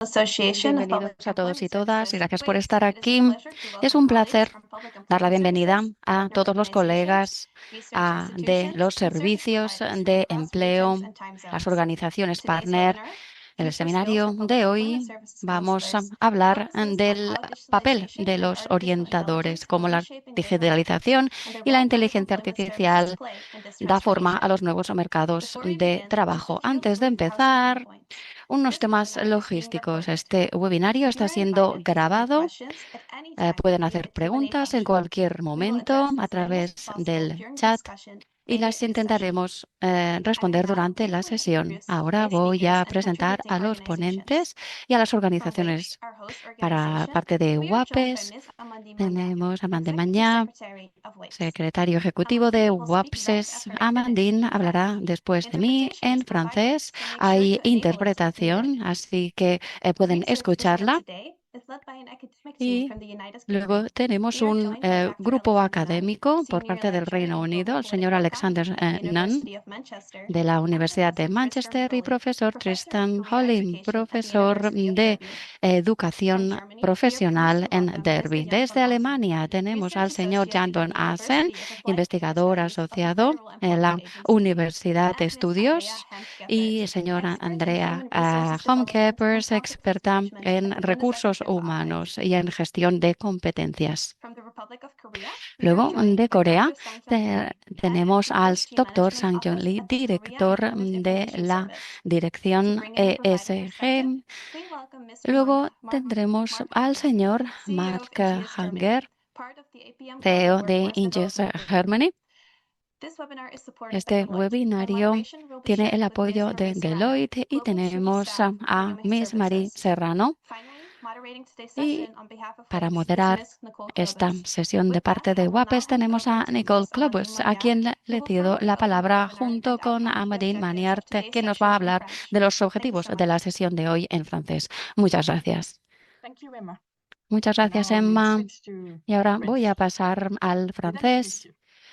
Bienvenidos a todos y todas y gracias por estar aquí. Es un placer dar la bienvenida a todos los colegas de los servicios de empleo, las organizaciones partner. En el seminario de hoy vamos a hablar del papel de los orientadores, cómo la digitalización y la inteligencia artificial da forma a los nuevos mercados de trabajo. Antes de empezar, unos temas logísticos. Este webinario está siendo grabado. Pueden hacer preguntas en cualquier momento a través del chat y las intentaremos responder durante la sesión. Ahora voy a presentar a los ponentes y a las organizaciones. Para parte de WAPES, tenemos a Amandine Mañá, secretario ejecutivo de WAPSES. Amandine hablará después de mí en francés. Hay interpretación, así que pueden escucharla. Y luego tenemos un grupo académico por parte del Reino Unido, el señor Alexander Nunn, de la Universidad de Manchester, y profesor Tristan Holling, profesor de educación profesional en Derby. Desde Alemania tenemos al señor Jan von Assen, investigador asociado en la Universidad de Estudios, y señora Andrea Homkepers, experta en recursos humanos y en gestión de competencias. Luego, de Corea, tenemos al doctor Sang Jong Lee, director de la dirección ESG. Luego tendremos al señor Mark Hanger, CEO de Inges Germany. Este webinario tiene el apoyo de Deloitte y tenemos a Miss Marie Serrano. Y para moderar esta sesión de parte de WAPES tenemos a Nicole Clobus, a quien le cedo la palabra junto con Amandine Maniart, que nos va a hablar de los objetivos de la sesión de hoy en francés. Muchas gracias. Muchas gracias, Emma. Y ahora voy a pasar al francés.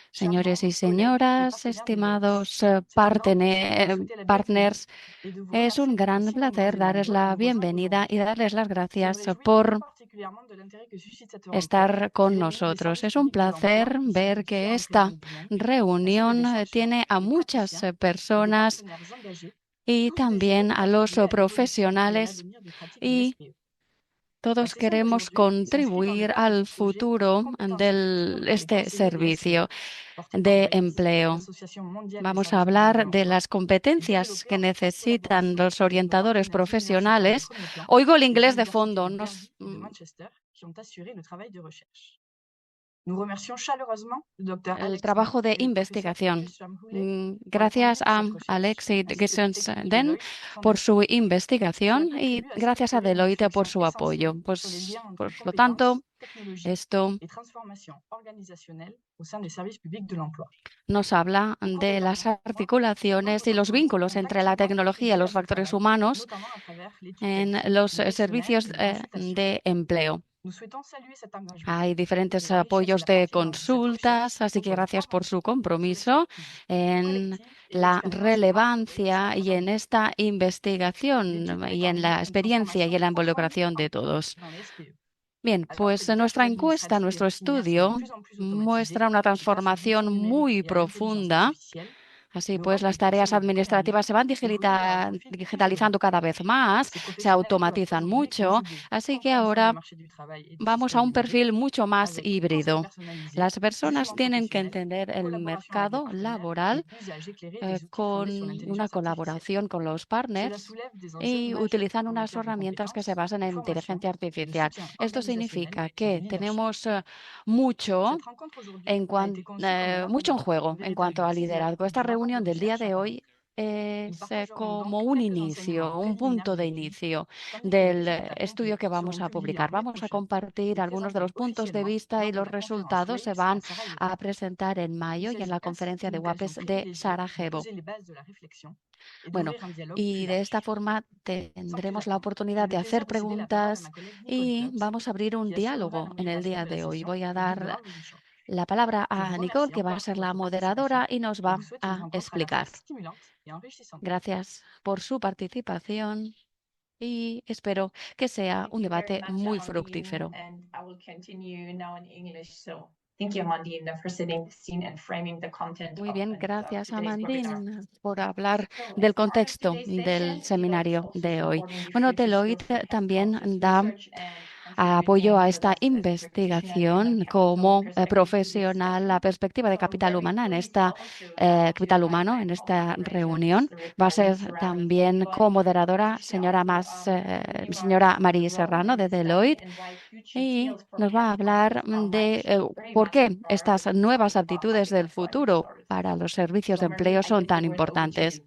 Señores y señoras, estimados partners, es un gran placer darles la bienvenida y darles las gracias por estar con nosotros. Es un placer ver que esta reunión tiene a muchas personas y también a los profesionales, y todos queremos contribuir al futuro de este servicio de empleo. Vamos a hablar de las competencias que necesitan los orientadores profesionales. Oigo el inglés de fondo. El trabajo de investigación. Gracias a Alexei Gissens-Den por su investigación y gracias a Deloitte por su apoyo. Pues, por lo tanto, esto nos habla de las articulaciones y los vínculos entre la tecnología y los factores humanos en los servicios de empleo. Hay diferentes apoyos de consultas, así que gracias por su compromiso en la relevancia y en esta investigación y en la experiencia y en la involucración de todos. Bien, pues nuestra encuesta, nuestro estudio muestra una transformación muy profunda. Así pues, las tareas administrativas se van digitalizando cada vez más, se automatizan mucho, así que ahora vamos a un perfil mucho más híbrido. Las personas tienen que entender el mercado laboral con una colaboración con los partners y utilizan unas herramientas que se basan en inteligencia artificial. Esto significa que tenemos mucho en juego en cuanto al liderazgo. Esta reunión del día de hoy es como un inicio, un punto de inicio del estudio que vamos a publicar. Vamos a compartir algunos de los puntos de vista y los resultados se van a presentar en mayo y en la conferencia de WAPES de Sarajevo. Bueno, y de esta forma tendremos la oportunidad de hacer preguntas y vamos a abrir un diálogo en el día de hoy. Voy a dar la palabra a Nicole, que va a ser la moderadora y nos va a explicar. Gracias por su participación. y espero que sea un debate muy fructífero. Muy bien, gracias, Amandine, por hablar del contexto del seminario de hoy. Bueno, Deloitte también da apoyo a esta investigación como profesional. La perspectiva de capital humana en esta capital humano en esta reunión va a ser también co-moderadora señora María Serrano de Deloitte, y nos va a hablar de por qué estas nuevas aptitudes del futuro para los servicios de empleo son tan importantes.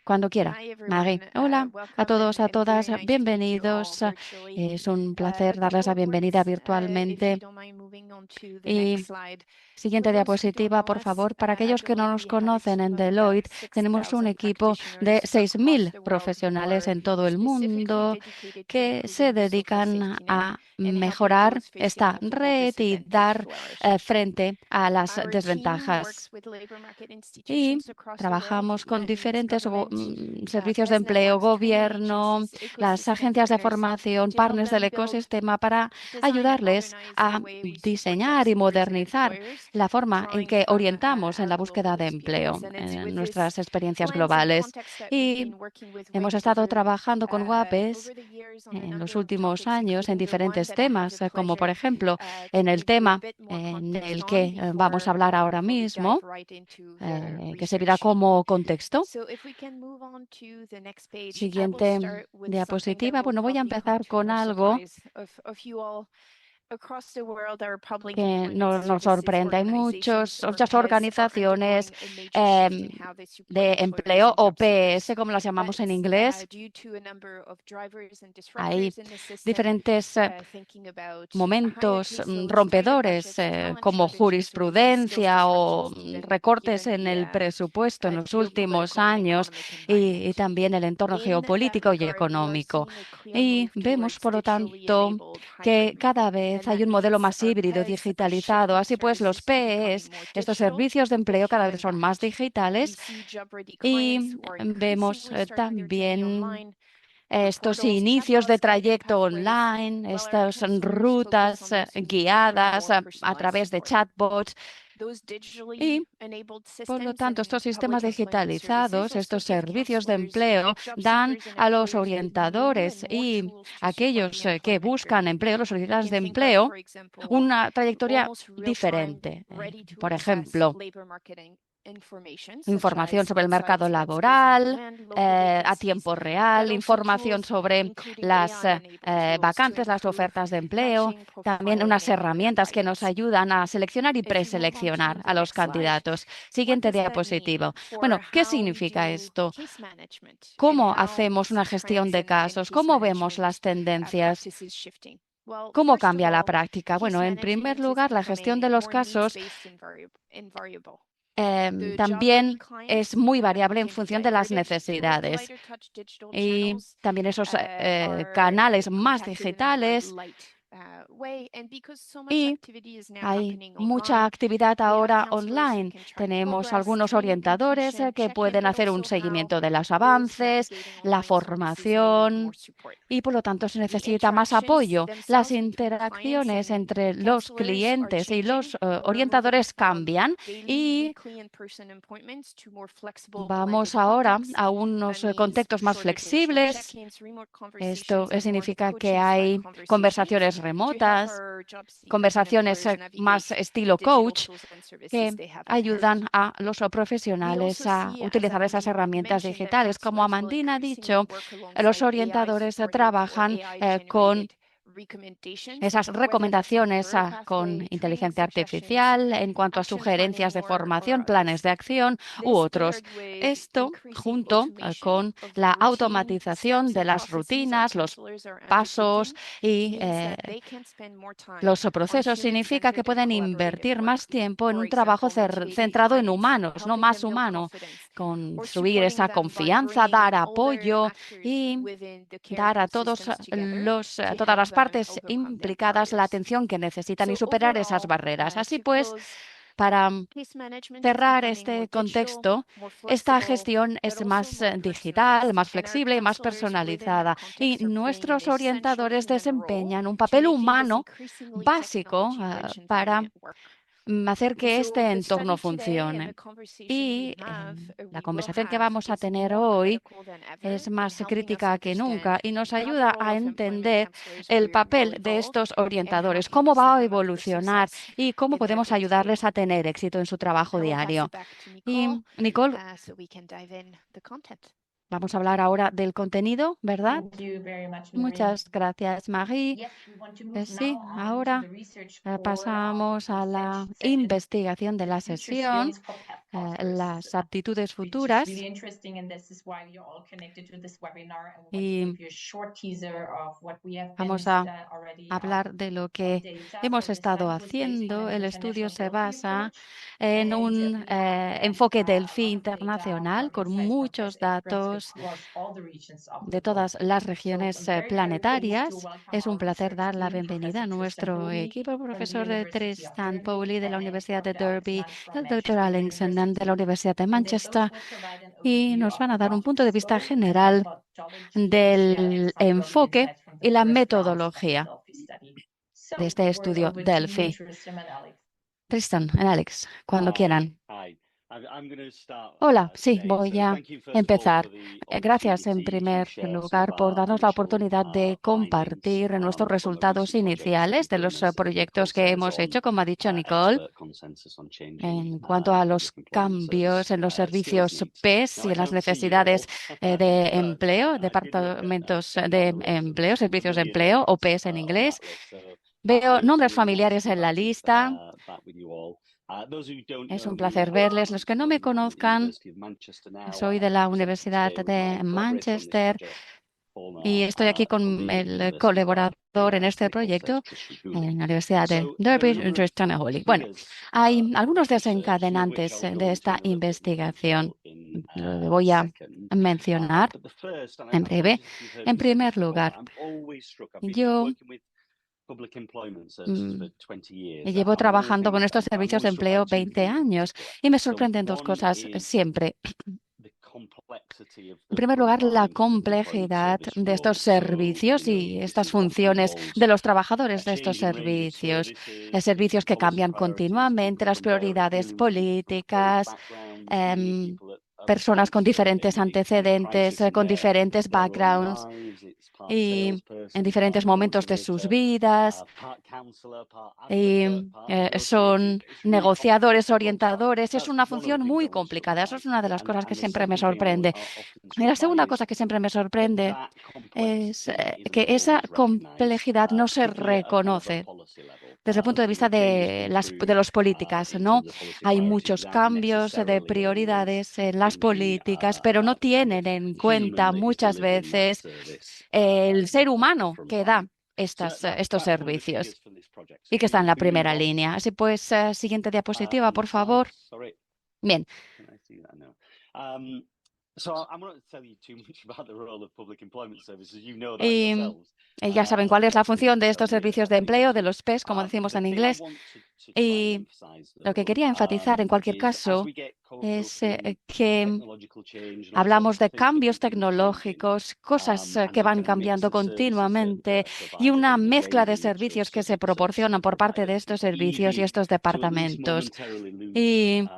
Cuando quiera. Hi Marie, everyone. hola a Welcome todos, a and very todas, nice to meet you all bienvenidos. virtually. Es un placer darles la Couple of bienvenida words, if you virtualmente. don't mind moving on to the next Y slide. For siguiente those who don't diapositiva, know por us, favor. Para at aquellos que no Deloitte nos we have a conocen, team en of about Deloitte tenemos un 6,000 equipo de practitioners across 6.000 the world who profesionales are en todo el specifically mundo dedicated to que se improving the social dedican safety net a and helping mejorar those facing esta multiple red y disadvantaged dar dwellers. frente a las Our team works desventajas. with labor market Y institutions across the world, trabajamos con means diferentes government, servicios de best empleo, networks, training gobierno, agencies, las ecosystem agencias de partners formación, to help partners del them build, ecosistema para design and ayudarles modernize the a way we support job diseñar y seekers and modernizar employers, la forma en drawing que from orientamos en our la búsqueda global de experience. empleo And it's en with this nuestras experiencias lens and globales. context that we've Y been working with hemos WAPES estado trabajando con over WAPES the years on a en los number of últimos topics, años en including the one diferentes that I have temas, the como por pleasure ejemplo to en el give you a tema bit more en context el on que vamos a hablar ahora before we dive mismo, right into the que servirá research. como contexto. So if we can move on to the next page, I will Siguiente start with something that diapositiva. will Bueno, voy a probably come empezar to con no algo surprise of you all. Across the world, our public que employment nos services sorprende. Hay organizations, or muchas PES, are organizaciones undergoing a major shift in em, how they support de employers empleo and o job seekers. PS, como las llamamos en That's inglés. due to a number of drivers and Hay disruptors in the system, diferentes thinking about higher momentos caseloads, tighter rompedores budgets, talent como shortages, or even skills jurisprudencia o disruptions, even recortes given en el the presupuesto en los últimos geopolitical and años, economic y environment. también el entorno In that geopolítico y regard, we are económico. seeing a clear Y move vemos, towards por lo digitally tanto, enabled hybrid que cada model. vez And hay that un modelo means más our híbrido, PES are digitalizado. shifting Así pues, los services to becoming PEs, more estos digital servicios de but empleo, cada human vez son más backed. We digitales. see job-ready clients Y who are vemos increasingly starting their journey también online through estos portals, inicios de chatbots, guided trayecto pathways, online, while our estas counselors focus rutas on those who prefer guiadas more a personalized través de support. chatbots. Those digitally Y, enabled por lo systems tanto, and estos sistemas public employment services digitalizados, also estos give servicios de counselors, empleo, job dan seekers, and a los employers new orientadores and more y tools to support the aquellos que employment buscan journey. empleo, los We solicitantes can de think of, empleo, for example, una trayectoria almost real-time, diferente. ready to Por access ejemplo, labor marketing information, such información as sobre el mercado insights about skills on laboral demand, local a vacancies, tiempo real, but also información tools sobre including las AI-enabled tools to vacantes, las improve ofertas de empleo, matching, también profiling, unas and career herramientas que nos guidance. ayudan a seleccionar y If you move on preseleccionar to a the los next slide, candidatos. what Siguiente does that mean diapositiva. for Bueno, ¿qué how we significa do esto? case management and ¿Cómo how we hacemos una see gestión trends de and casos? case ¿Cómo vemos las management tendencias? practices shifting? Well, ¿Cómo first of cambia la all, práctica? case Bueno, en primer management is lugar, la gestión becoming de los more casos needs-based and variable. The job-ready también es clients muy variable en can be función de las diverted towards necesidades. lighter touch digital Y channels también esos are canales más contacted in a more digitales. light way. And because so much Y activity is now hay happening mucha online, actividad we have ahora counselors who online. can track Tenemos progress, algunos training orientadores completion, que check-in, pueden but hacer un also how seguimiento de los those avances, navigating la online services may need more formación, support. y por lo tanto se The necesita más interactions apoyo. Las themselves between clients interacciones and entre los counselors are clientes y changing. los We're moving orientadores from cambian, daily, y weekly, and-person appointments to more flexible vamos blended ahora contacts. a That unos means contextos más shorter digital flexibles. check-ins, remote Esto conversations, and more significa que coaching-style hay conversations conversaciones to help remotas, our job seekers and conversaciones employers más navigate estilo digital coach, tools and services que they have at hand. ayudan a los We also profesionales a see, as utilizar esas Amandine already herramientas mentioned, that digitales. Como counselors will Amandina ha increasingly dicho, work los alongside orientadores AI-supported or trabajan con AI-generated recommendations, esas whether that's on a recomendaciones career con pathway, training inteligencia suggestions, artificial en cuanto a action sugerencias planning, de or formación, planes others. de acción u This otros. paired with Esto increasing junto automation con of la routine automatización steps de and las processes our rutinas, los counselors are pasos undertaking y means that they can spend more time los on procesos, significa que human-centered pueden collaborative invertir work. más tiempo en For un trabajo example, motivating centrado en clients, humanos, no helping más them build humano, confidence, or construir supporting esa them by confianza, bringing dar all their apoyo actors y within the care dar a todos ecosystems together to todas help las them partes overcome their implicadas la barriers. atención que necesitan y So superar esas overall, barreras. Así to pues, close, Para Case management is cerrar becoming este more digital, contexto, more esta flexible, gestión but es also más more digital, personalized. más And our flexible y más counselors within that personalizada. Y context are playing an nuestros essential orientadores human role desempeñan un to papel making this humano increasingly básico technology-rich para environment work. hacer And que so este the entorno study today and funcione. the conversation we Y have, la we will conversación que have vamos a is tener more hoy critical than es ever in más helping us crítica que nunca understand y nos how the ayuda role a of employment entender counselors el will papel de evolve estos and how orientadores, he can cómo set va a them up for evolucionar success y cómo in their podemos day-to-day ayudarles a work. tener éxito en su trabajo I will pass diario. it back to Y Nicole, Nicole, so we can dive in the content. vamos a hablar ahora del contenido, ¿verdad? Thank you very much, Marie. Muchas gracias, Marie. Yes, we want to move Sí, now on into ahora the research core pasamos of a the la session, investigación de the la future sesión, skills for pathpastors, las aptitudes which is really futuras. interesting, and this is why you're all connected to this webinar. And we want to Y give you a short teaser of what we have been vamos a already hablar de lo on que data. hemos So the estado study was based on haciendo. an El estudio international se Delphi basa approach, en and un we have enfoque a Delphi lot of data internacional from con insights from muchos best experts datos across all the regions of the de globe. todas las So regiones I'm very pleased to planetarias. welcome Es un our placer research dar la team, bienvenida a Professor Tristan nuestro Bowley equipo, from the profesor University of Tristan Derby Bowley de la and Universidad de Dr. Alex Derby, Nunn from el doctor Manchester Alex Nunn de la University. Universidad de And they both Manchester, will provide an y overview nos of van the a dar un path punto de vista scope and the general methodology and sharing del some early enfoque insights from the y la first rounds of the metodología Delphi study. de So este the word estudio over to you, Delphi. Tristan and Alex. Tristan y Alex, cuando Hi, quieran. hi. I'm going to start Hola, sí, today. voy So a thank you first of all empezar. for the Gracias en opportunity to primer share some of lugar por our darnos la initial oportunidad de findings compartir nuestros from the resultados recent projects that iniciales we've de done, los as Nicole proyectos que says, hemos on hecho, como ha dicho Nicole, expert consensus on changing en cuanto a los public employment cambios service en los skills servicios needs. PES Now, y I en las don't see you all, necesidades de but empleo, I did look departamentos down de the list, and empleo, there's some servicios de familiar empleo o names PES en on inglés. that list. So I Veo hope to nombres reinforce familiares some en la badges lista. back with you all. Those who don't Es know un me, placer verles. Los que no me I'm at the conozcan, University of Manchester now, soy and I'm de la presenting Universidad today with de my collaborator on this Manchester project, y former estoy aquí from con the el University of colaborador en Derby, as este Nicole said, proyecto Tristan en Bowley. la Universidad de So there are a Derby, number of Tristan Holly. Bueno, triggers hay of algunos research, some of which desencadenantes I'll go de into esta in a little bit more investigación. detail in Lo a voy a second. mencionar But the first, and en I breve. apologies if you've heard En me say this primer before, but lugar, I'm always struck. I've been yo working with public employment services for 20 years. llevo And one of the trabajando con things estos I'm servicios de always struck by empleo two 20 things in años particular. y me So sorprenden dos one cosas is siempre. the complexity of En the primer lugar, la frontline public employment complejidad service de estos role. So, servicios y this estas is often funciones involves de los a trabajadores de estos changing range of servicios, services, servicios different que policy cambian priorities, continuamente, people las from varied prioridades groups, people from varied políticas, backgrounds, usually em, people at personas con points diferentes in antecedentes, crisis in con diferentes their own backgrounds lives. It's part y en salesperson, diferentes part momentos de sus negotiator, vidas. part counselor, part Y advocate, part negotiator. son It's really complex. negociadores, But orientadores. Es that's una one of the función things muy I'm always struck complicada. Eso by. es una de las cosas que And the siempre me second thing sorprende. often Y la struck by segunda is cosa que siempre me that sorprende that es complexity isn't que esa always recognized, complejidad no se particularly at a kind of a reconoce policy level. desde el punto de vista Change de comes de through los políticas, in ¿no? terms of policy Hay priorities muchos without cambios de necessarily always prioridades en las thinking políticas, pero no of tienen en human cuenta that is muchas delivering that veces service el ser at the humano front que da line. So estos that's one of the servicios triggers for this project. So y if que está en la we move primera on, línea. Así pues, siguiente diapositiva, por next slide, favor. sorry. Bien. Can I see that now? So I'm not going to tell you too much about the role of public employment services. You know that Y yourselves. ya saben cuál es la But to función de tell estos you servicios de anything empleo, else. de los PES, como decimos The en thing I inglés. want to try and Y emphasize, lo que though, quería enfatizar en cualquier is as caso we get go es through que technological change and all hablamos sorts of de cambios different things changing, tecnológicos, cosas and que the van kind of mix cambiando of services that continuamente are y provided una and the mezcla ways de in which those servicios que se services proporcionan are por parte de provided, estos it's servicios y easy estos to at least departamentos. momentarily lose Y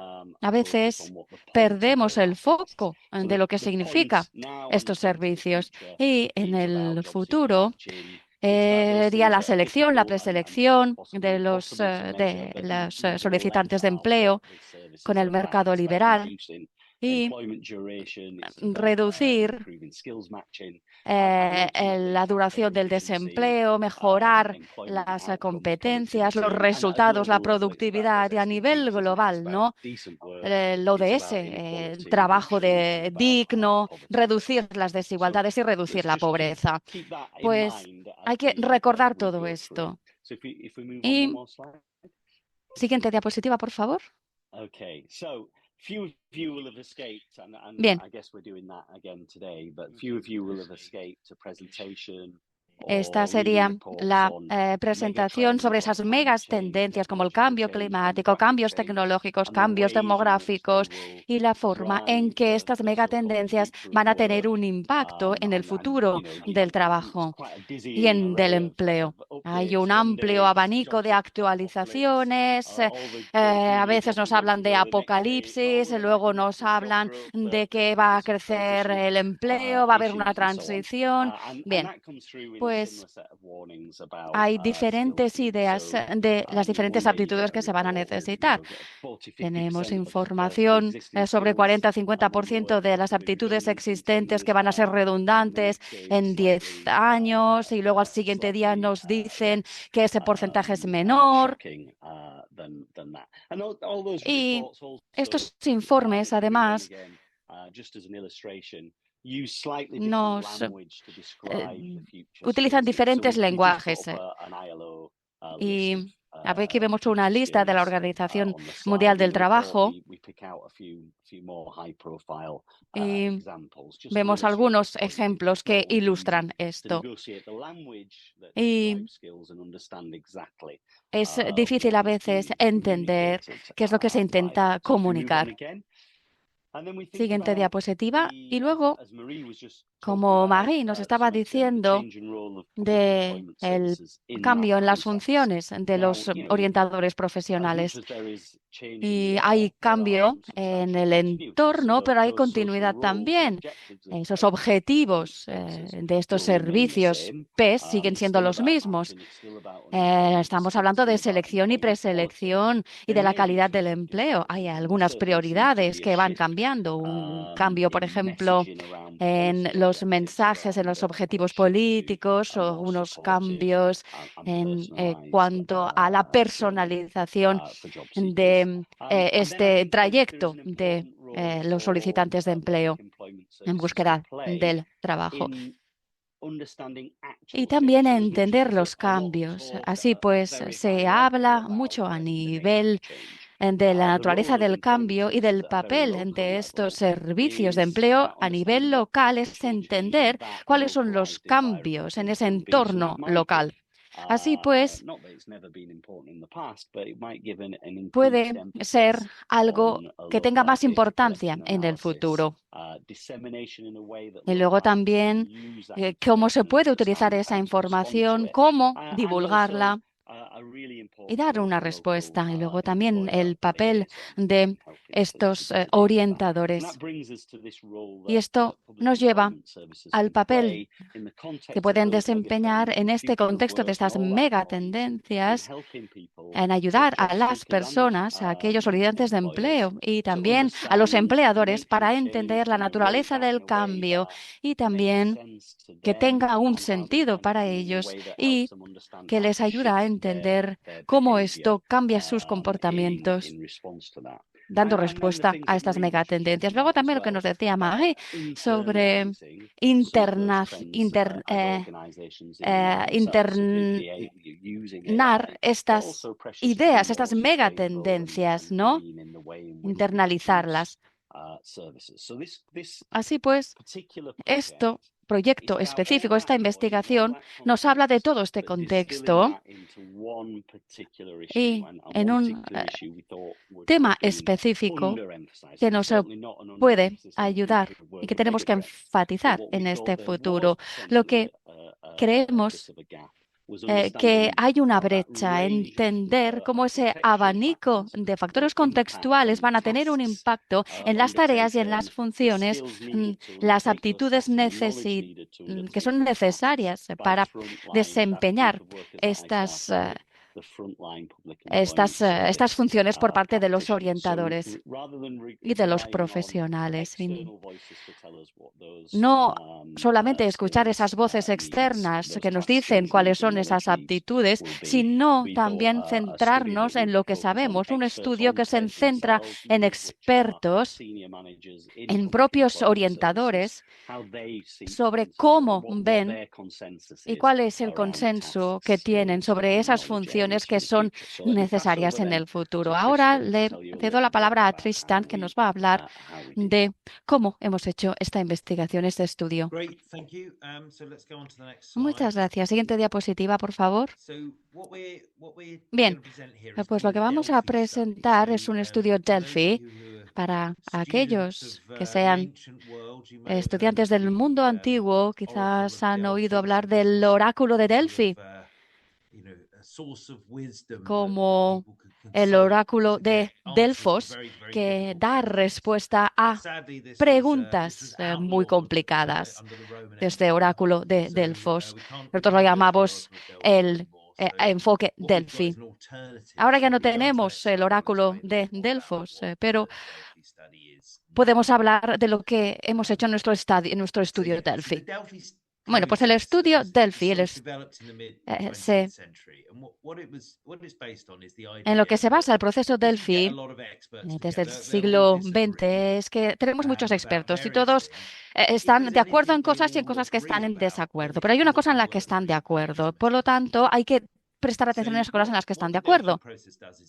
a focus veces on what the point of perdemos all el that is. foco So de lo que the point significa now and the estos point of the servicios. future Y en is about el job seeker futuro matching. It's about those sería things la that are selección, la difficult and preselección possibly impossible to measure, de but los nevertheless solicitantes de are what empleo the con services el are about. mercado It's about liberal reducing y employment duration. It's about reducir improving skills matching and ultimately la duración del efficiency, desempleo, mejorar employment las outcomes, competencias, los productivity, and at a resultados, la global level, it's about those productividad y a nivel SDGs, isn't it? It's global, about ¿no? decent work, El it's ODS, about inequality trabajo reduction, and about digno, poverty reducir reduction. las So desigualdades y reducir let's la just pobreza. keep that in Pues mind hay que as recordar we todo go through. esto. So if we move on one Y more slide. siguiente diapositiva, por favor. Okay, so few of you will have escaped, and Bien. I guess we're doing that again today, but few of you will have escaped a presentation Esta sería la presentación sobre esas megas tendencias como el cambio climático, cambios tecnológicos, cambios demográficos y la forma en que estas megatendencias van a tener un impacto en el futuro del trabajo y del empleo. Hay un amplio abanico de actualizaciones. A veces nos hablan de apocalipsis, luego nos hablan de que va a crecer el empleo, va a haber una transición. Bien, pues hay diferentes ideas de las diferentes aptitudes que se van a necesitar. Tenemos información sobre 40-50% de las aptitudes existentes que van a ser redundantes en 10 años y luego al siguiente día nos dicen que ese porcentaje es menor. Y estos informes, además, nos utilizan diferentes lenguajes. Y aquí vemos una lista de la Organización Mundial del Trabajo y vemos algunos ejemplos que ilustran esto. Y es difícil a veces entender qué es lo que se intenta comunicar. Siguiente diapositiva. Y luego, como Marie nos estaba diciendo, del cambio en las funciones de los orientadores profesionales. Y hay cambio en el entorno, pero hay continuidad también. Esos objetivos de estos servicios PES siguen siendo los mismos. Estamos hablando de selección y preselección y de la calidad del empleo. Hay algunas prioridades que van cambiando. Un cambio, por ejemplo, en los mensajes, en los objetivos políticos, o unos cambios en cuanto a la personalización de este trayecto de los solicitantes de empleo en búsqueda del trabajo. Y también entender los cambios. Así pues, se habla mucho a nivel de la naturaleza del cambio y del papel de estos servicios de empleo a nivel local, es entender cuáles son los cambios en ese entorno local. Así pues, puede ser algo que tenga más importancia en el futuro. Y luego también cómo se puede utilizar esa información, cómo divulgarla y dar una respuesta. Y luego también el papel de estos orientadores. Y esto nos lleva al papel que pueden desempeñar en este contexto de estas megatendencias en ayudar a las personas, a aquellos solicitantes de empleo y también a los empleadores para entender la naturaleza del cambio y también que tenga un sentido para ellos y que les ayuda a entender cómo esto cambia sus comportamientos, dando respuesta a estas megatendencias. Luego también lo que nos decía Marie sobre internar estas ideas, estas megatendencias, ¿no? Internalizarlas. Así pues, este proyecto específico, esta investigación, nos habla de todo este contexto y en un tema específico que nos puede ayudar y que tenemos que enfatizar en este futuro. Lo que creemos que hay una brecha, entender cómo ese abanico de factores contextuales van a tener un impacto en las tareas y en las funciones, las aptitudes que son necesarias para desempeñar estas funciones por parte de los orientadores y de los profesionales. No solamente escuchar esas voces externas que nos dicen cuáles son esas aptitudes, sino también centrarnos en lo que sabemos. Un estudio que se centra en expertos, en propios orientadores, sobre cómo ven y cuál es el consenso que tienen sobre esas funciones investigaciones que son necesarias en el futuro. Ahora le cedo la palabra a Tristan, que nos va a hablar de cómo hemos hecho esta investigación, este estudio. Muchas gracias. Siguiente diapositiva, por favor. Bien, pues lo que vamos a presentar es un estudio Delphi para aquellos que sean estudiantes del mundo antiguo. Quizás han oído hablar del oráculo de Delphi como el oráculo de Delfos, que da respuesta a preguntas muy complicadas. Este oráculo de Delfos, nosotros lo llamamos el enfoque Delphi. Ahora ya no tenemos el oráculo de Delfos, pero podemos hablar de lo que hemos hecho en nuestro estudio Delphi. Bueno, pues el estudio Delphi en lo que se basa el proceso Delphi desde el siglo XX es que tenemos muchos expertos y todos están de acuerdo en cosas y en cosas que están en desacuerdo. Pero hay una cosa en la que están de acuerdo. Por lo tanto, hay que prestar atención en las cosas en las que están de acuerdo.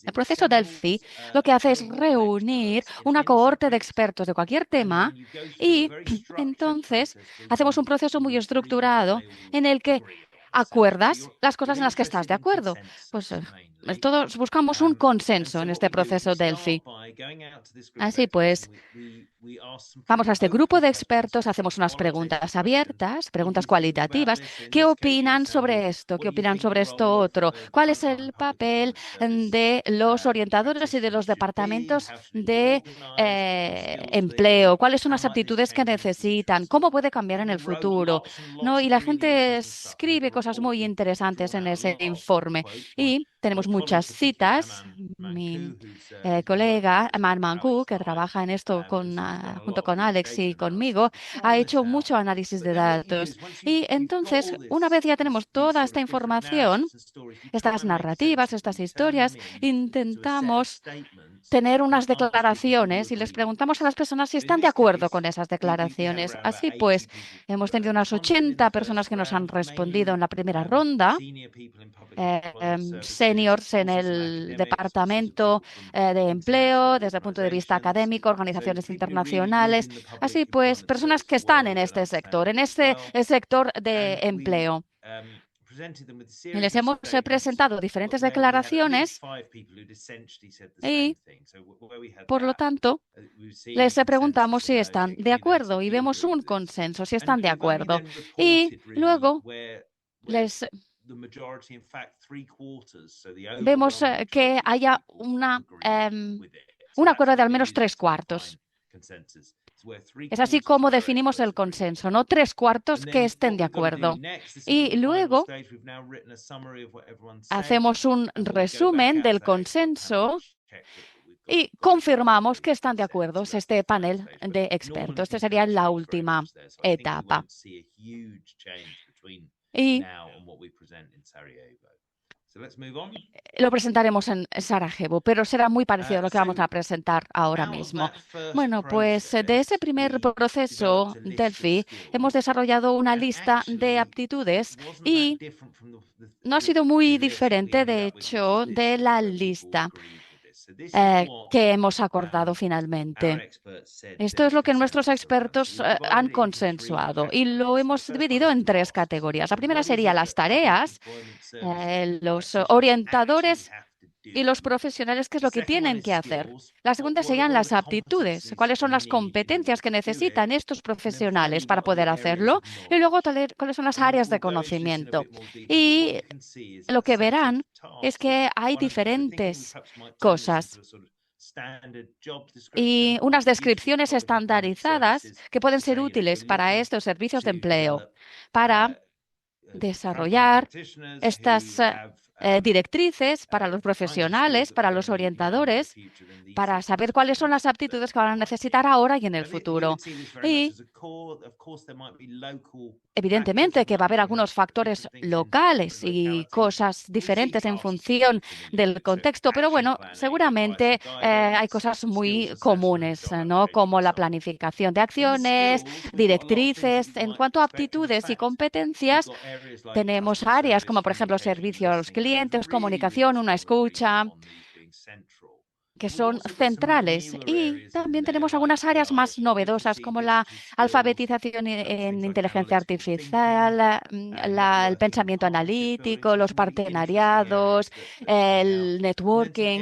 El proceso Delphi lo que hace es reunir una cohorte de expertos de cualquier tema y entonces hacemos un proceso muy estructurado en el que acuerdas las cosas en las que estás de acuerdo. Pues todos buscamos un consenso en este proceso Delphi. Así pues, vamos a este grupo de expertos, hacemos unas preguntas abiertas, preguntas cualitativas. ¿Qué opinan sobre esto? ¿Qué opinan sobre esto otro? ¿Cuál es el papel de los orientadores y de los departamentos de empleo? ¿Cuáles son las aptitudes que necesitan? ¿Cómo puede cambiar en el futuro? ¿No? Y la gente escribe cosas muy interesantes en ese informe. Y tenemos muchas citas. Mi colega, Man Manku, que trabaja en esto junto con Alex y conmigo, ha hecho mucho análisis de datos. Y entonces, una vez ya tenemos toda esta información, estas narrativas, estas historias, intentamos tener unas declaraciones y les preguntamos a las personas si están de acuerdo con esas declaraciones. Así pues, hemos tenido unas 80 personas que nos han respondido en la primera ronda, seniors en el departamento de empleo, desde el punto de vista académico, organizaciones internacionales. Así pues, personas que están en este sector de empleo. Y les hemos presentado diferentes declaraciones y, por lo tanto, les preguntamos si están de acuerdo y vemos un consenso, si están de acuerdo. Y luego vemos que haya un acuerdo de al menos 3/4. Es así como definimos el consenso, ¿no? 3/4 que estén de acuerdo. Y luego hacemos un resumen del consenso y confirmamos que están de acuerdo este panel de expertos. Esta sería la última etapa. Y lo presentaremos en Sarajevo, pero será muy parecido a lo que vamos a presentar ahora mismo. Bueno, pues de ese primer proceso Delphi hemos desarrollado una lista de aptitudes y no ha sido muy diferente, de hecho, de la lista que hemos acordado finalmente. Esto es lo que nuestros expertos han consensuado y lo hemos dividido en 3 categorías. La primera sería las tareas, los orientadores y los profesionales, qué es lo que tienen que hacer. La segunda serían las aptitudes, cuáles son las competencias que necesitan estos profesionales para poder hacerlo, y luego cuáles son las áreas de conocimiento. Y lo que verán es que hay diferentes cosas y unas descripciones estandarizadas que pueden ser útiles para estos servicios de empleo, para desarrollar estas directrices para los profesionales, para los orientadores, para saber cuáles son las aptitudes que van a necesitar ahora y en el futuro. Y evidentemente que va a haber algunos factores locales y cosas diferentes en función del contexto, pero bueno, seguramente hay cosas muy comunes, ¿no? Como la planificación de acciones, directrices. En cuanto a aptitudes y competencias, tenemos áreas como, por ejemplo, servicio a los clientes, clientes, comunicación, una escucha, que son centrales. Y también tenemos algunas áreas más novedosas, como la alfabetización en inteligencia artificial, el pensamiento analítico, los partenariados, el networking,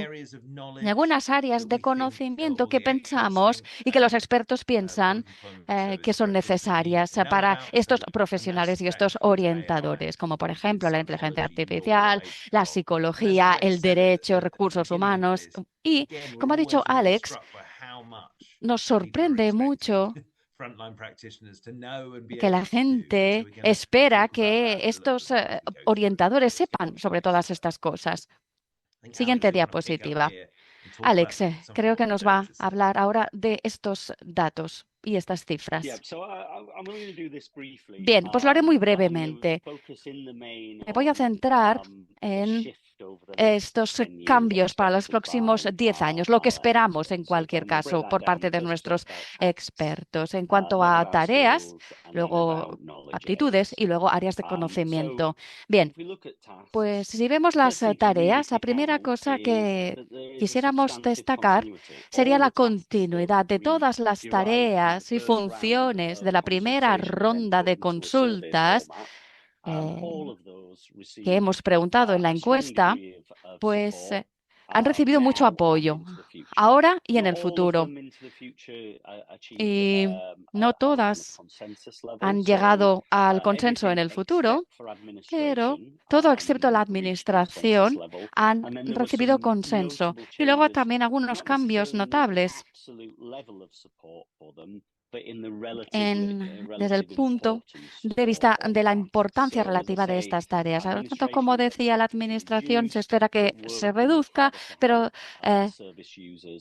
y algunas áreas de conocimiento que pensamos y que los expertos piensan que son necesarias para estos profesionales y estos orientadores, como por ejemplo la inteligencia artificial, la psicología, el derecho, recursos humanos. Y, como ha dicho Alex, nos sorprende mucho que la gente espera que estos orientadores sepan sobre todas estas cosas. Siguiente diapositiva. Alex, creo que nos va a hablar ahora de estos datos y estas cifras. Bien, pues lo haré muy brevemente. Me voy a centrar en estos cambios para los próximos 10 años, lo que esperamos en cualquier caso por parte de nuestros expertos en cuanto a tareas, luego aptitudes y luego áreas de conocimiento. Bien, pues si vemos las tareas, la primera cosa que quisiéramos destacar sería la continuidad de todas las tareas y funciones de la primera ronda de consultas que hemos preguntado en la encuesta, pues han recibido mucho apoyo ahora y en el futuro. Y no todas han llegado al consenso en el futuro, pero todo excepto la administración han recibido consenso. Y luego también algunos cambios notables desde el punto de vista de la importancia relativa de estas tareas. Tanto como decía la administración, se espera que se reduzca, pero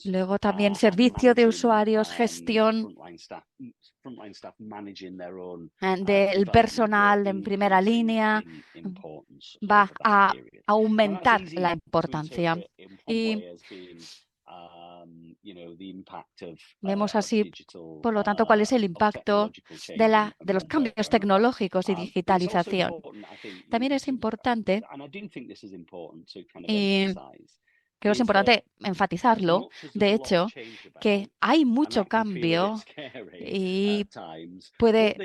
luego también servicio de usuarios, gestión del personal en primera línea va a aumentar la importancia. Y vemos así, por lo tanto, cuál es el impacto de los cambios tecnológicos y digitalización. También es importante, y creo que es importante enfatizarlo, de hecho, que hay mucho cambio y puede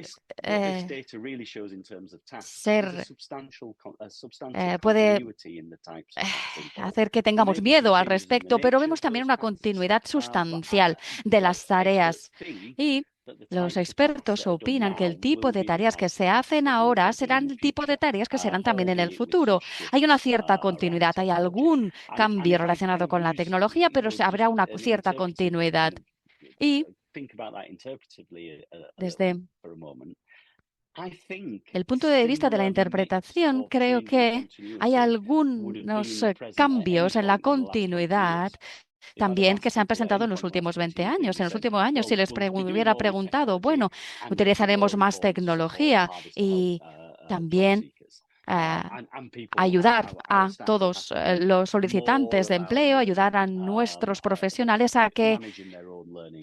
hacer que tengamos miedo al respecto, pero vemos también una continuidad sustancial de las tareas. Y los expertos opinan que el tipo de tareas que se hacen ahora serán el tipo de tareas que serán también en el futuro. Hay una cierta continuidad, hay algún cambio relacionado con la tecnología, pero habrá una cierta continuidad. Y desde el punto de vista de la interpretación, creo que hay algunos cambios en la continuidad también que se han presentado en los últimos 20 años. En los últimos años, si les hubiera preguntado, bueno, utilizaremos más tecnología y también ayudar a todos los solicitantes de empleo, ayudar a nuestros profesionales a que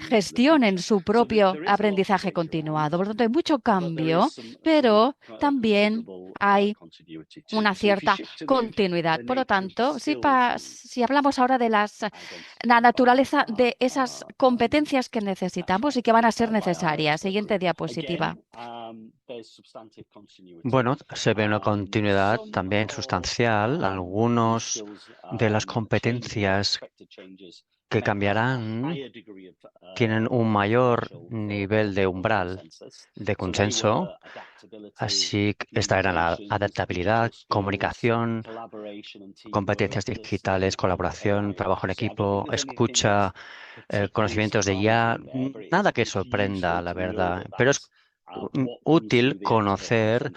gestionen su propio aprendizaje continuado. Por lo tanto, hay mucho cambio, pero también hay una cierta continuidad. Por lo tanto, si hablamos ahora de la naturaleza de esas competencias que necesitamos y que van a ser necesarias. Siguiente diapositiva. Bueno, se ve una continuidad también sustancial. Algunos de las competencias que cambiarán tienen un mayor nivel de umbral de consenso. Así que esta era la adaptabilidad, comunicación, competencias digitales, colaboración, trabajo en equipo, escucha, conocimientos de IA. Nada que sorprenda, la verdad, pero es útil conocer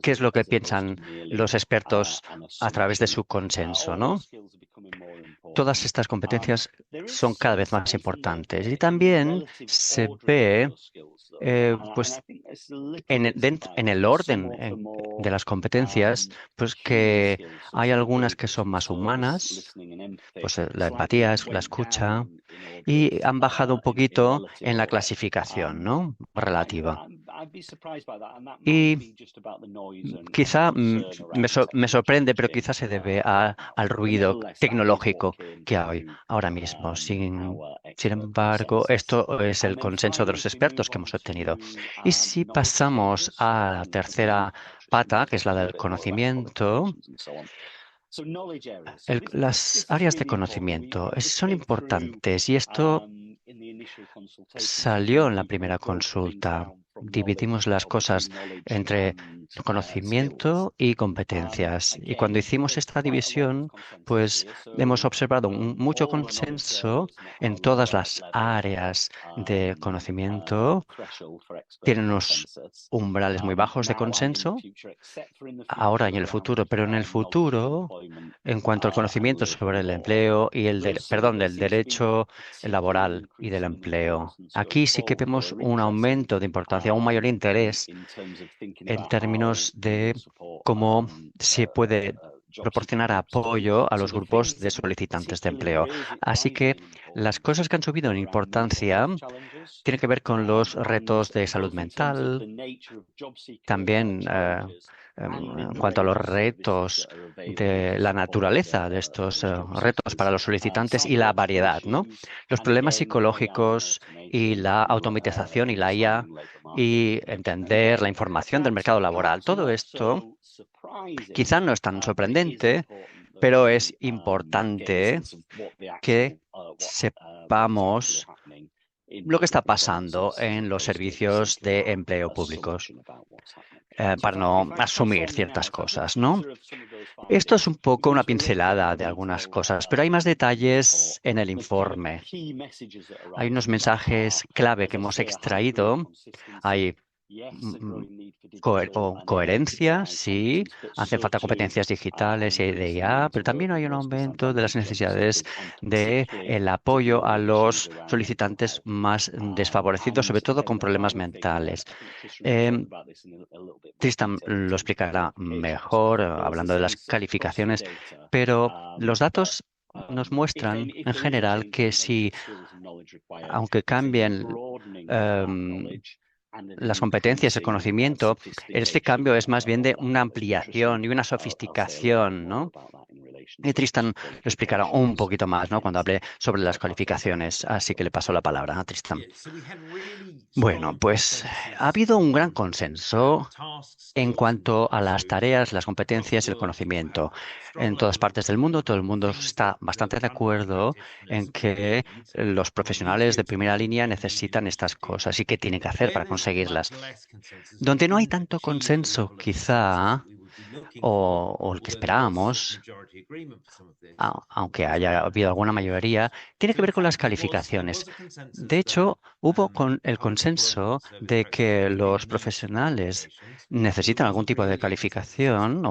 qué es lo que piensan los expertos a través de su consenso, ¿no? Todas estas competencias son cada vez más importantes y también se ve pues en el orden de las competencias, pues que hay algunas que son más humanas, pues la empatía, la escucha, y han bajado un poquito en la clasificación, ¿no? Relativa. Y quizá me sorprende, pero quizá se debe al ruido tecnológico que hay ahora mismo. Sin embargo, esto es el consenso de los expertos que hemos obtenido. Y si pasamos a la tercera pata, que es la del conocimiento, las áreas de conocimiento son importantes y esto salió en la primera consulta. Dividimos las cosas entre conocimiento y competencias. Y cuando hicimos esta división, pues hemos observado mucho consenso en todas las áreas de conocimiento. Tienen unos umbrales muy bajos de consenso ahora y en el futuro, pero en el futuro, en cuanto al conocimiento sobre el empleo y del derecho laboral y del empleo, aquí sí que vemos un aumento de importancia, un mayor interés en términos de cómo se puede proporcionar apoyo a los grupos de solicitantes de empleo. Así que las cosas que han subido en importancia tienen que ver con los retos de salud mental, también en cuanto a los retos de la naturaleza de estos retos para los solicitantes y la variedad, ¿no? Los problemas psicológicos y la automatización y la IA y entender la información del mercado laboral. Todo esto quizá no es tan sorprendente, pero es importante que sepamos lo que está pasando en los servicios de empleo públicos para no asumir ciertas cosas, ¿no? Esto es un poco una pincelada de algunas cosas, pero hay más detalles en el informe. Hay unos mensajes clave que hemos extraído. Hay coherencia, sí, hacen falta competencias digitales y de IA, pero también hay un aumento de las necesidades de el apoyo a los solicitantes más desfavorecidos, sobre todo con problemas mentales. Tristan lo explicará mejor hablando de las calificaciones, pero los datos nos muestran en general que si, aunque cambien las competencias, el conocimiento, este cambio es más bien de una ampliación y una sofisticación, ¿no? Y Tristan lo explicará un poquito más, ¿no? Cuando hable sobre las calificaciones. Así que le paso la palabra a Tristan. Bueno, pues ha habido un gran consenso en cuanto a las tareas, las competencias y el conocimiento. En todas partes del mundo, todo el mundo está bastante de acuerdo en que los profesionales de primera línea necesitan estas cosas y qué tienen que hacer para conseguirlas. Donde no hay tanto consenso, quizá, o el que esperábamos, aunque haya habido alguna mayoría, tiene que ver con las calificaciones. De hecho, hubo el consenso de que los profesionales necesitan algún tipo de calificación,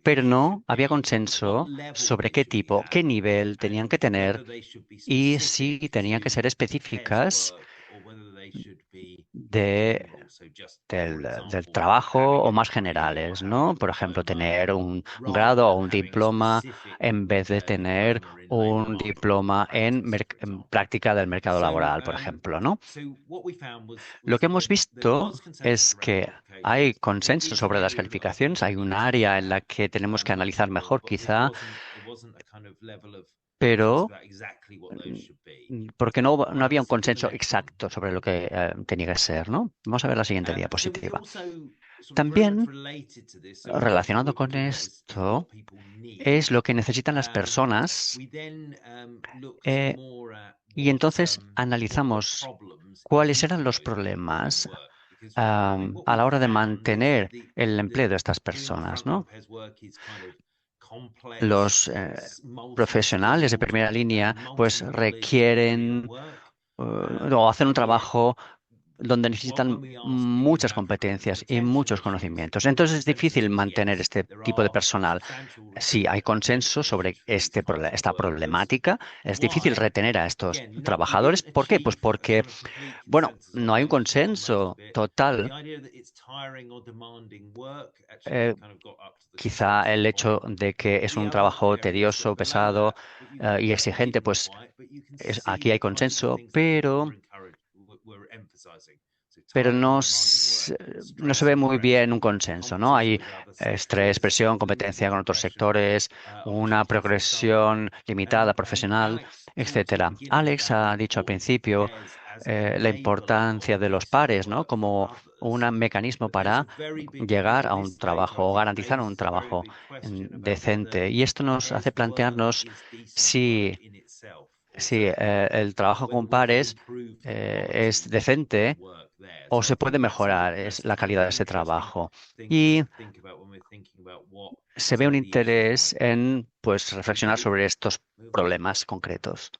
pero no había consenso sobre qué tipo, qué nivel tenían que tener y si tenían que ser específicas del trabajo o más generales, ¿no? Por ejemplo, tener un grado o un diploma en vez de tener un diploma en práctica del mercado laboral, por ejemplo, ¿no? Lo que hemos visto es que hay consenso sobre las calificaciones, hay un área en la que tenemos que analizar mejor quizá, pero porque no había un consenso exacto sobre lo que tenía que ser, ¿no? Vamos a ver la siguiente diapositiva. También, relacionado con esto, es lo que necesitan las personas y entonces analizamos cuáles eran los problemas a la hora de mantener el empleo de estas personas, ¿no? Los profesionales de primera línea pues requieren o hacen un trabajo donde necesitan muchas competencias y muchos conocimientos. Entonces es difícil mantener este tipo de personal. Si hay consenso sobre esta problemática, es difícil retener a estos trabajadores. ¿Por qué? Pues porque, bueno, no hay un consenso total. Quizá el hecho de que es un trabajo tedioso, pesado, y exigente, pues aquí hay consenso, pero no se ve muy bien un consenso, ¿no? Hay estrés, presión, competencia con otros sectores, una progresión limitada, profesional, etcétera. Alex ha dicho al principio la importancia de los pares, ¿no? Como un mecanismo para llegar a un trabajo o garantizar un trabajo decente. Y esto nos hace plantearnos si el trabajo con pares es decente o se puede mejorar la calidad de ese trabajo. Y se ve un interés en, pues, reflexionar sobre estos problemas concretos.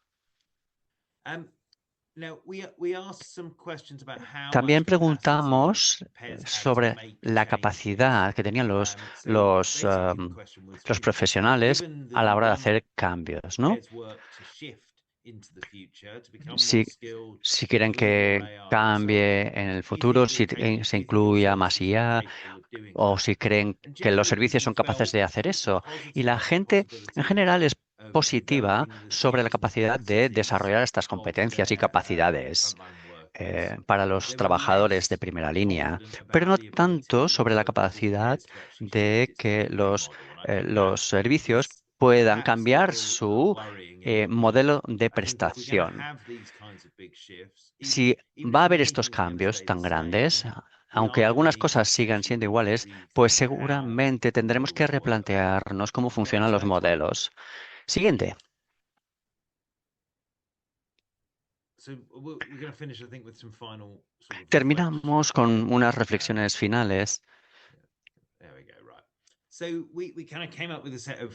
También preguntamos sobre la capacidad que tenían los profesionales a la hora de hacer cambios, ¿no? Si quieren que cambie en el futuro, si se incluya más IA, o si creen que los servicios son capaces de hacer eso. Y la gente en general es positiva sobre la capacidad de desarrollar estas competencias y capacidades para los trabajadores de primera línea, pero no tanto sobre la capacidad de que los servicios puedan cambiar su modelo de prestación. Si va a haber estos cambios tan grandes, aunque algunas cosas sigan siendo iguales, pues seguramente tendremos que replantearnos cómo funcionan los modelos. Siguiente. Terminamos con unas reflexiones finales.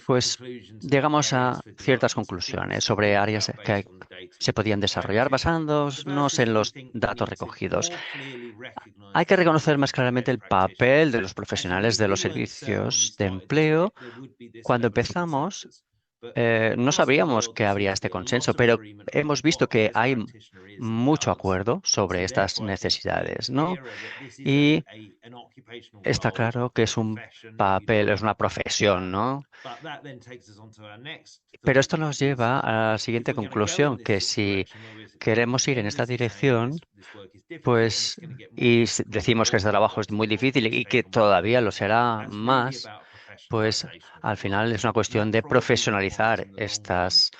Pues llegamos a ciertas conclusiones sobre áreas que se podían desarrollar basándonos en los datos recogidos. Hay que reconocer más claramente el papel de los profesionales de los servicios de empleo. Cuando empezamos, no sabíamos que habría este consenso, pero hemos visto que hay mucho acuerdo sobre estas necesidades, ¿no? Y está claro que es un papel, es una profesión, ¿no? Pero esto nos lleva a la siguiente conclusión, que si queremos ir en esta dirección, pues, decimos que este trabajo es muy difícil y que todavía lo será más, pues al final es una cuestión de profesionalizar estas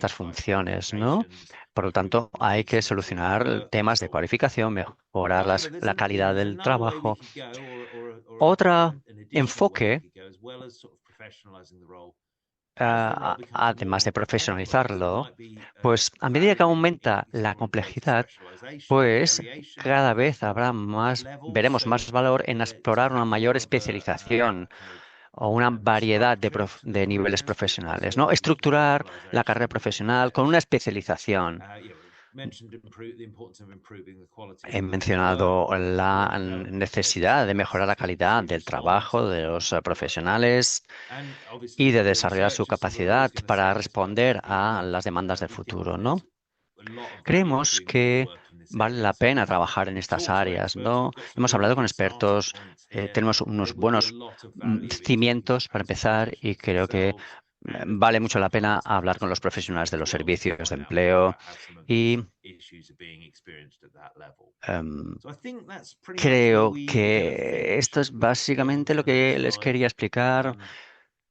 funciones, ¿no? Por lo tanto, hay que solucionar temas de cualificación, mejorar la calidad del trabajo. Otro enfoque, además de profesionalizarlo, pues a medida que aumenta la complejidad, pues cada vez veremos más valor en explorar una mayor especialización o una variedad de niveles profesionales, ¿no? Estructurar la carrera profesional con una especialización. He mencionado la necesidad de mejorar la calidad del trabajo de los profesionales y de desarrollar su capacidad para responder a las demandas del futuro, ¿no? Creemos que vale la pena trabajar en estas áreas, ¿no? Hemos hablado con expertos, tenemos unos buenos cimientos para empezar y creo que vale mucho la pena hablar con los profesionales de los servicios de empleo y creo que esto es básicamente lo que les quería explicar.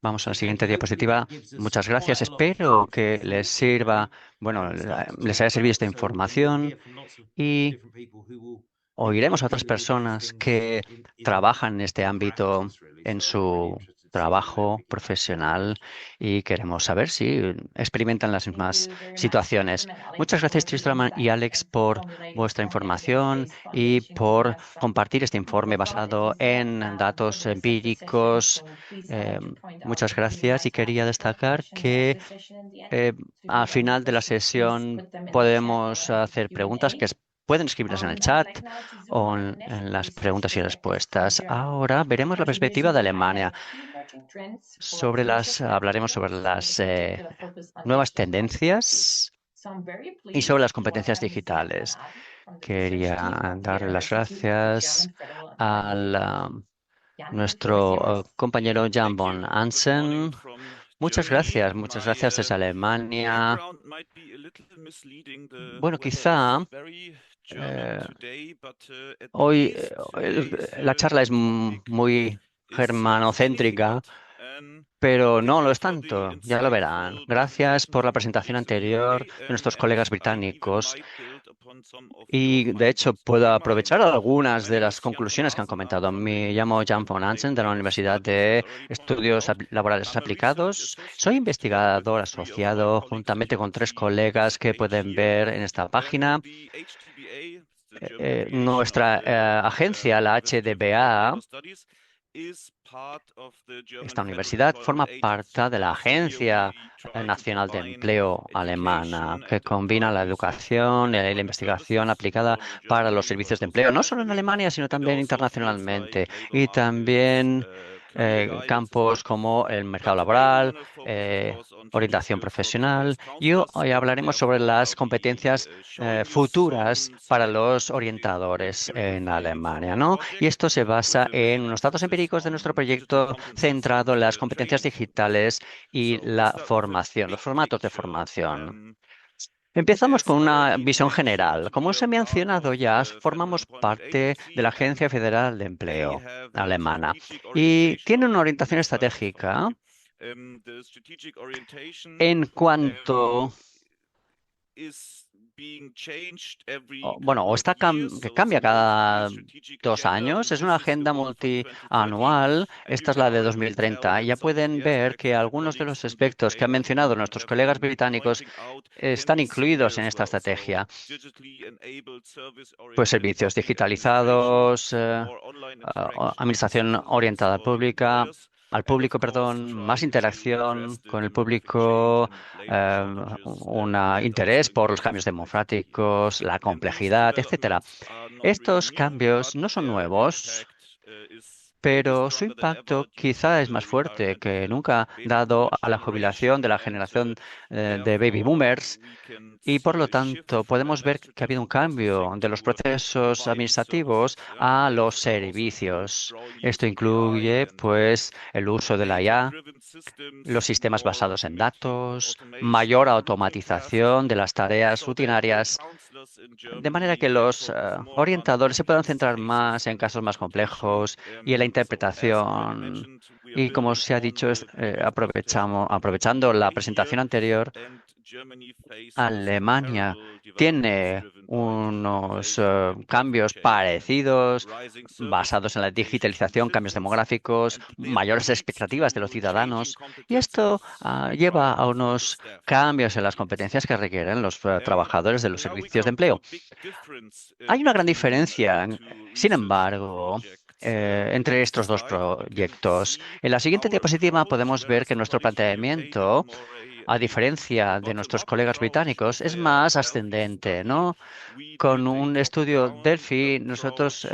Vamos a la siguiente diapositiva. Muchas gracias. Espero que les sirva, bueno, les haya servido esta información y oiremos a otras personas que trabajan en este ámbito en su trabajo profesional y queremos saber si experimentan las mismas situaciones. Muchas gracias, Tristram y Alex, por vuestra información y por compartir este informe basado en datos empíricos. Muchas gracias y quería destacar que al final de la sesión podemos hacer preguntas, que es pueden escribirlas en el chat o en las preguntas y respuestas. Ahora veremos la perspectiva de Alemania. Hablaremos sobre las nuevas tendencias y sobre las competencias digitales. Quería darle las gracias a nuestro compañero Jan von Ansen. Muchas gracias desde Alemania. Bueno, quizá hoy la charla es muy germanocéntrica, pero no lo es tanto, ya lo verán. Gracias por la presentación anterior de nuestros colegas británicos. Y de hecho puedo aprovechar algunas de las conclusiones que han comentado. Me llamo Jan von Ansen de la Universidad de Estudios Laborales Aplicados. Soy investigador asociado juntamente con 3 colegas que pueden ver en esta página. Nuestra agencia, la HDBA, esta universidad forma parte de la Agencia Nacional de Empleo alemana, que combina la educación y la investigación aplicada para los servicios de empleo, no solo en Alemania, sino también internacionalmente. Y también campos como el mercado laboral, orientación profesional. Y hoy hablaremos sobre las competencias futuras para los orientadores en Alemania, ¿no? Y esto se basa en unos datos empíricos de nuestro proyecto centrado en las competencias digitales y la formación, los formatos de formación. Empezamos con una visión general. Como os he mencionado ya, formamos parte de la Agencia Federal de Empleo alemana y tiene una orientación estratégica en cuanto que cambia cada 2 años. Es una agenda multianual. Esta es la de 2030. Y ya pueden ver que algunos de los aspectos que han mencionado nuestros colegas británicos están incluidos en esta estrategia. Pues servicios digitalizados, administración orientada al público, más interacción con el público, un interés por los cambios democráticos, la complejidad, etcétera. Estos cambios no son nuevos, pero su impacto quizá es más fuerte que nunca, dado a la jubilación de la generación de baby boomers. Y por lo tanto, podemos ver que ha habido un cambio de los procesos administrativos a los servicios. Esto incluye, pues, el uso de la IA, los sistemas basados en datos, mayor automatización de las tareas rutinarias, de manera que los orientadores se puedan centrar más en casos más complejos y en la interpretación. Y como se ha dicho, aprovechando la presentación anterior, Alemania tiene unos cambios parecidos basados en la digitalización, cambios demográficos, mayores expectativas de los ciudadanos, y esto lleva a unos cambios en las competencias que requieren los trabajadores de los servicios de empleo. Hay una gran diferencia, sin embargo, entre estos 2 proyectos. En la siguiente diapositiva podemos ver que nuestro planteamiento, a diferencia de nuestros colegas británicos, es más ascendente, ¿no? Con un estudio Delphi, nosotros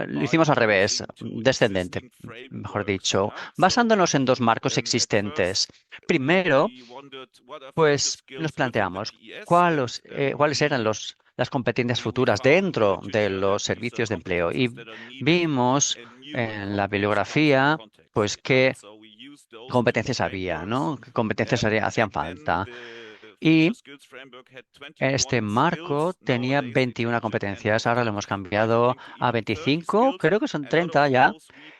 lo hicimos al revés, descendente, mejor dicho, basándonos en 2 marcos existentes. Primero, pues nos planteamos cuáles eran las competencias futuras dentro de los servicios de empleo y vimos en la bibliografía pues qué competencias había, ¿no? ¿Qué competencias hacían falta? Y este marco tenía 21 competencias, ahora lo hemos cambiado a 25, creo que son 30 ya,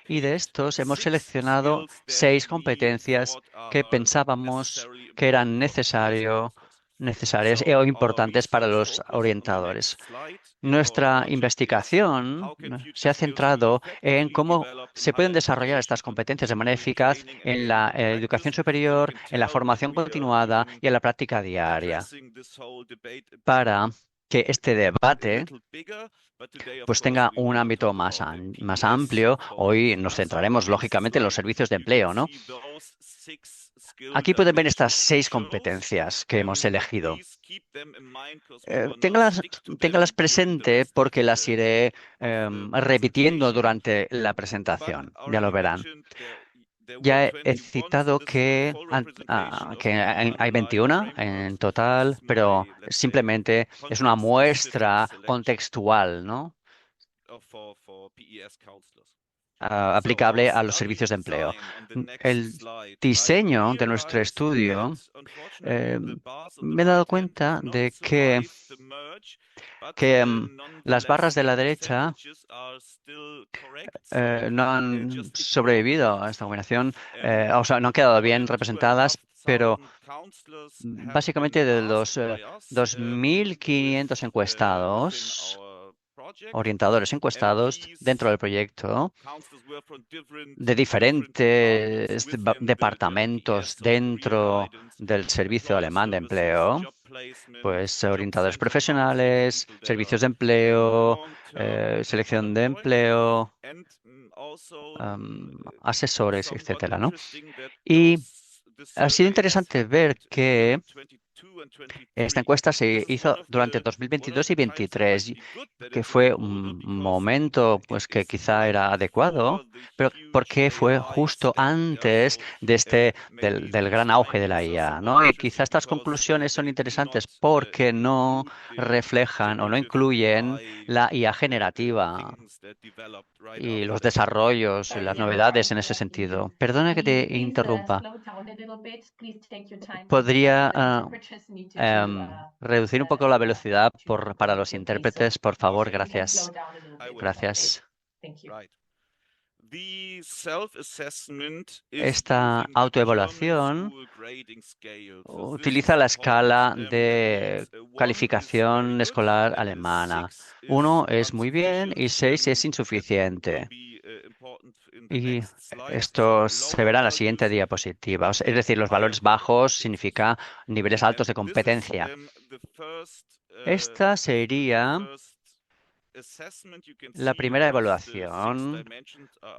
y de estos hemos seleccionado 6 competencias que pensábamos que eran necesarias o importantes para los orientadores. Nuestra investigación se ha centrado en cómo se pueden desarrollar estas competencias de manera eficaz en la educación superior, en la formación continuada y en la práctica diaria para que este debate pues tenga un ámbito más amplio. Hoy nos centraremos lógicamente en los servicios de empleo, ¿no? Aquí pueden ver estas 6 competencias que hemos elegido. Téngalas presente porque las iré repitiendo durante la presentación. Ya lo verán. Ya he citado que hay 21 en total, pero simplemente es una muestra contextual, ¿no? Aplicable a los servicios de empleo. El diseño de nuestro estudio, me he dado cuenta de que las barras de la derecha no han sobrevivido a esta combinación, o sea, no han quedado bien representadas, pero básicamente de los 2.500 encuestados, orientadores encuestados dentro del proyecto, de diferentes departamentos dentro del Servicio Alemán de Empleo, pues orientadores profesionales, servicios de empleo, selección de empleo, asesores, etcétera, ¿no? Y ha sido interesante ver que esta encuesta se hizo durante 2022 y 2023, que fue un momento pues que quizá era adecuado, pero porque fue justo antes de del gran auge de la IA, ¿no? Y quizá estas conclusiones son interesantes porque no reflejan o no incluyen la IA generativa y los desarrollos y las novedades en ese sentido. Perdona que te interrumpa. ¿Podría reducir un poco la velocidad para los intérpretes, por favor? Gracias. Gracias. Esta autoevaluación utiliza la escala de calificación escolar alemana. 1 es muy bien y 6 es insuficiente. Y esto se verá en la siguiente diapositiva. Es decir, los valores bajos significa niveles altos de competencia. Esta sería la primera evaluación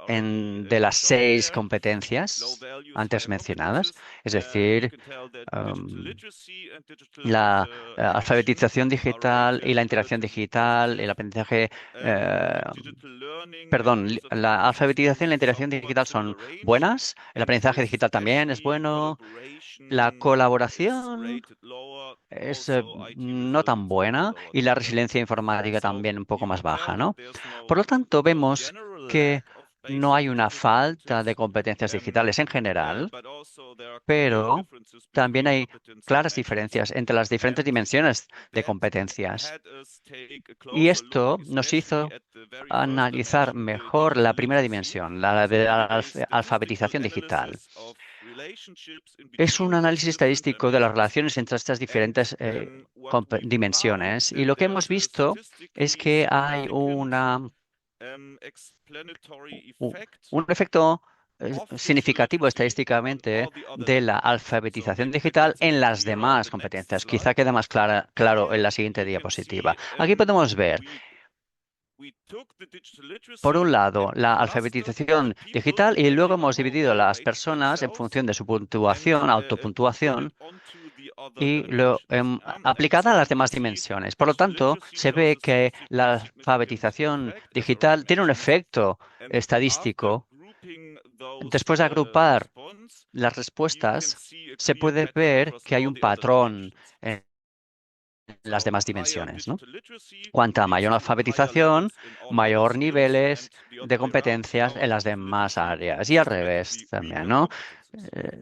de las 6 competencias antes mencionadas, es decir, la alfabetización digital y la interacción digital, el aprendizaje, la alfabetización y la interacción digital son buenas, el aprendizaje digital también es bueno, la colaboración es no tan buena y la resiliencia informática también un poco más baja, ¿no? Por lo tanto, vemos que no hay una falta de competencias digitales en general, pero también hay claras diferencias entre las diferentes dimensiones de competencias. Y esto nos hizo analizar mejor la primera dimensión, la de la alfabetización digital. Es un análisis estadístico de las relaciones entre estas diferentes dimensiones. Y lo que hemos visto es que hay un efecto significativo estadísticamente de la alfabetización digital en las demás competencias. Quizá quede más claro en la siguiente diapositiva. Aquí podemos ver, por un lado, la alfabetización digital y luego hemos dividido las personas en función de su puntuación, autopuntuación, y aplicada a las demás dimensiones. Por lo tanto, se ve que la alfabetización digital tiene un efecto estadístico. Después de agrupar las respuestas, se puede ver que hay un patrón en las demás dimensiones, ¿no? Cuanta mayor alfabetización, mayor niveles de competencias en las demás áreas. Y al revés también, ¿no?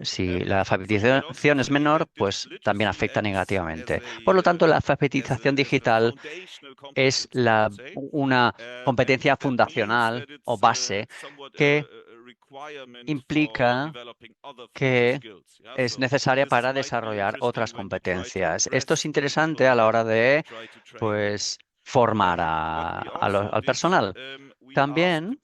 Si la alfabetización es menor, pues también afecta negativamente. Por lo tanto, la alfabetización digital es una competencia fundacional o base que implica que es necesaria para desarrollar otras competencias. Esto es interesante a la hora de, pues, formar al personal. También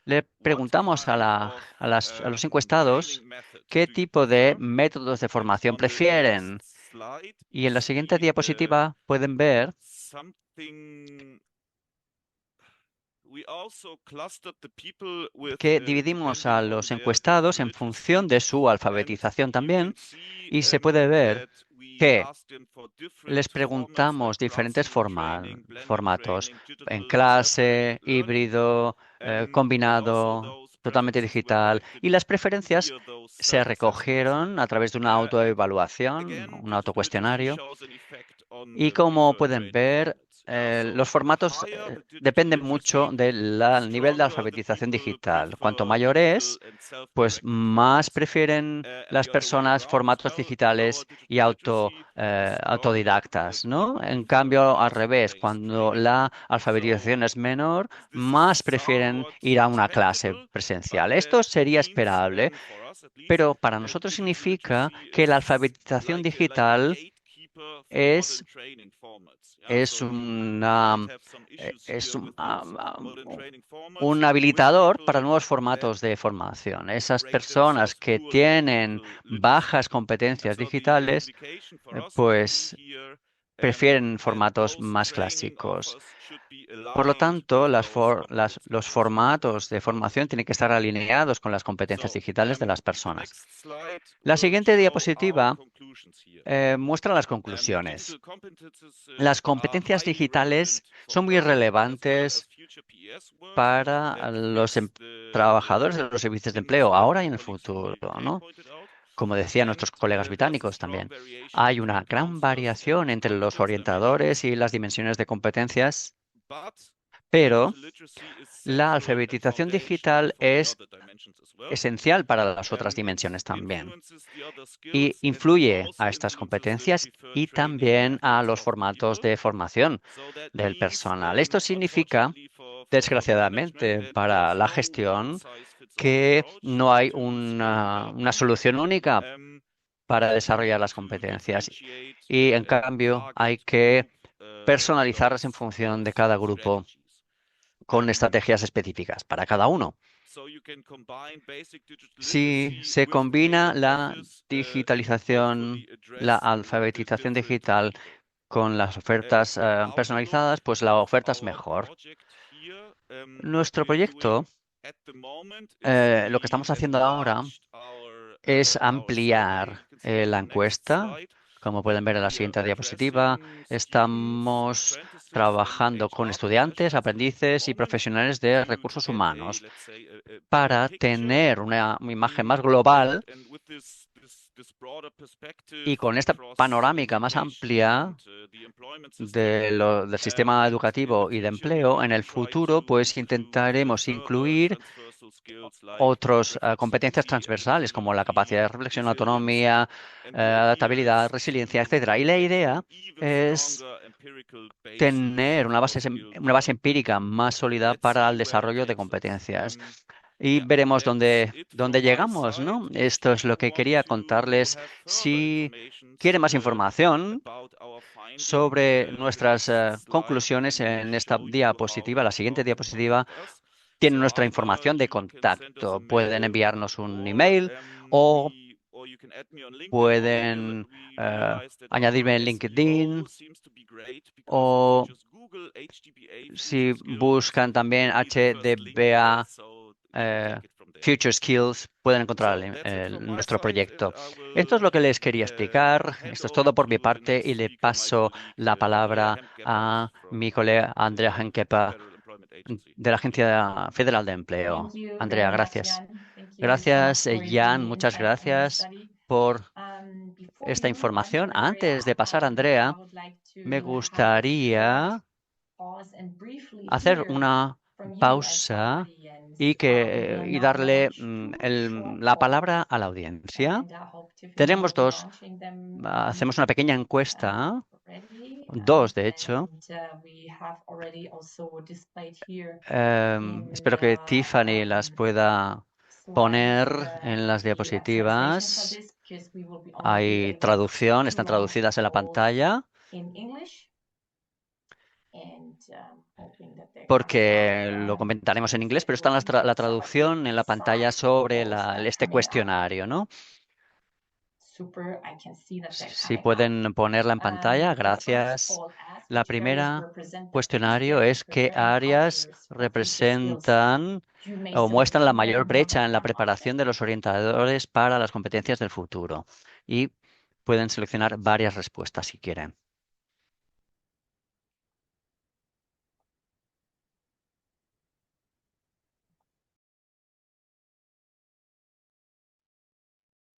le preguntamos a los encuestados qué tipo de métodos de formación prefieren. Y en la siguiente diapositiva pueden ver que dividimos a los encuestados en función de su alfabetización también, y se puede ver que les preguntamos diferentes formatos, en clase, híbrido, combinado, totalmente digital, y las preferencias se recogieron a través de una autoevaluación, un autocuestionario. Y como pueden ver, los formatos dependen mucho del nivel de alfabetización digital. Cuanto mayor es, pues más prefieren las personas formatos digitales y autodidactas, ¿no? En cambio, al revés, cuando la alfabetización es menor, más prefieren ir a una clase presencial. Esto sería esperable, pero para nosotros significa que la alfabetización digital es es un habilitador para nuevos formatos de formación. Esas personas que tienen bajas competencias digitales, pues prefieren formatos más clásicos. Por lo tanto, los formatos de formación tienen que estar alineados con las competencias digitales de las personas. La siguiente diapositiva muestra las conclusiones. Las competencias digitales son muy relevantes para los trabajadores de los servicios de empleo, ahora y en el futuro, ¿no? Como decían nuestros colegas británicos también, hay una gran variación entre los orientadores y las dimensiones de competencias, pero la alfabetización digital es esencial para las otras dimensiones también y influye a estas competencias y también a los formatos de formación del personal. Esto significa, desgraciadamente, para la gestión, que no hay una solución única para desarrollar las competencias y, en cambio, hay que personalizarlas en función de cada grupo con estrategias específicas para cada uno. Si se combina la digitalización, la alfabetización digital con las ofertas personalizadas, pues la oferta es mejor. Nuestro proyecto, lo que estamos haciendo ahora es ampliar la encuesta. Como pueden ver en la siguiente diapositiva, estamos trabajando con estudiantes, aprendices y profesionales de recursos humanos para tener una imagen más global y con esta panorámica más amplia del sistema educativo y de empleo. En el futuro, pues intentaremos incluir otras competencias transversales como la capacidad de reflexión, autonomía, adaptabilidad, resiliencia, etcétera. Y la idea es tener una base empírica más sólida para el desarrollo de competencias. Y veremos dónde llegamos, ¿no? Esto es lo que quería contarles. Si quieren más información sobre nuestras conclusiones en esta diapositiva, la siguiente diapositiva, tienen nuestra información de contacto. Pueden enviarnos un email o pueden añadirme en LinkedIn, o si buscan también HDBA Future Skills, pueden encontrar nuestro proyecto. Esto es lo que les quería explicar. Esto es todo por mi parte y le paso la palabra a mi colega Andrea Henkepa de la Agencia Federal de Empleo. Thank you very Andrea, much, gracias. Jan. Thank you so much Gracias, for your Jan. Muchas insights on your gracias study. por Before we esta move on to información. Antes Andrea, de pasar a I Andrea, would like me to have a short gustaría pause and briefly hacer hear una from you as the pausa audience. We y now darle launch two short la palabra polls, a la audiencia. and I hope, Tiffany, Tenemos you'll be dos, launching them hacemos una pequeña encuesta, ready. dos de hecho. We have already also displayed here in Espero que Tiffany las pueda poner en las the translation for diapositivas. this, because we will be only Hay able traducción, to están launch the traducidas en la polls pantalla, in English, and hoping that they're coming porque lo up, comentaremos en so inglés, that pero it está will be la good. So I think traducción en we la pantalla start. The sobre polls are este coming up. cuestionario, ¿no? Super. I can see that they're Si coming up. pueden ponerla en pantalla, The first gracias. poll asks La which areas primera represent the cuestionario biggest es qué gap in áreas outliers. What future skills representan you may o muestran la select mayor more brecha en la background on that. preparación de los orientadores para las competencias del futuro. Y pueden seleccionar varias respuestas si quieren.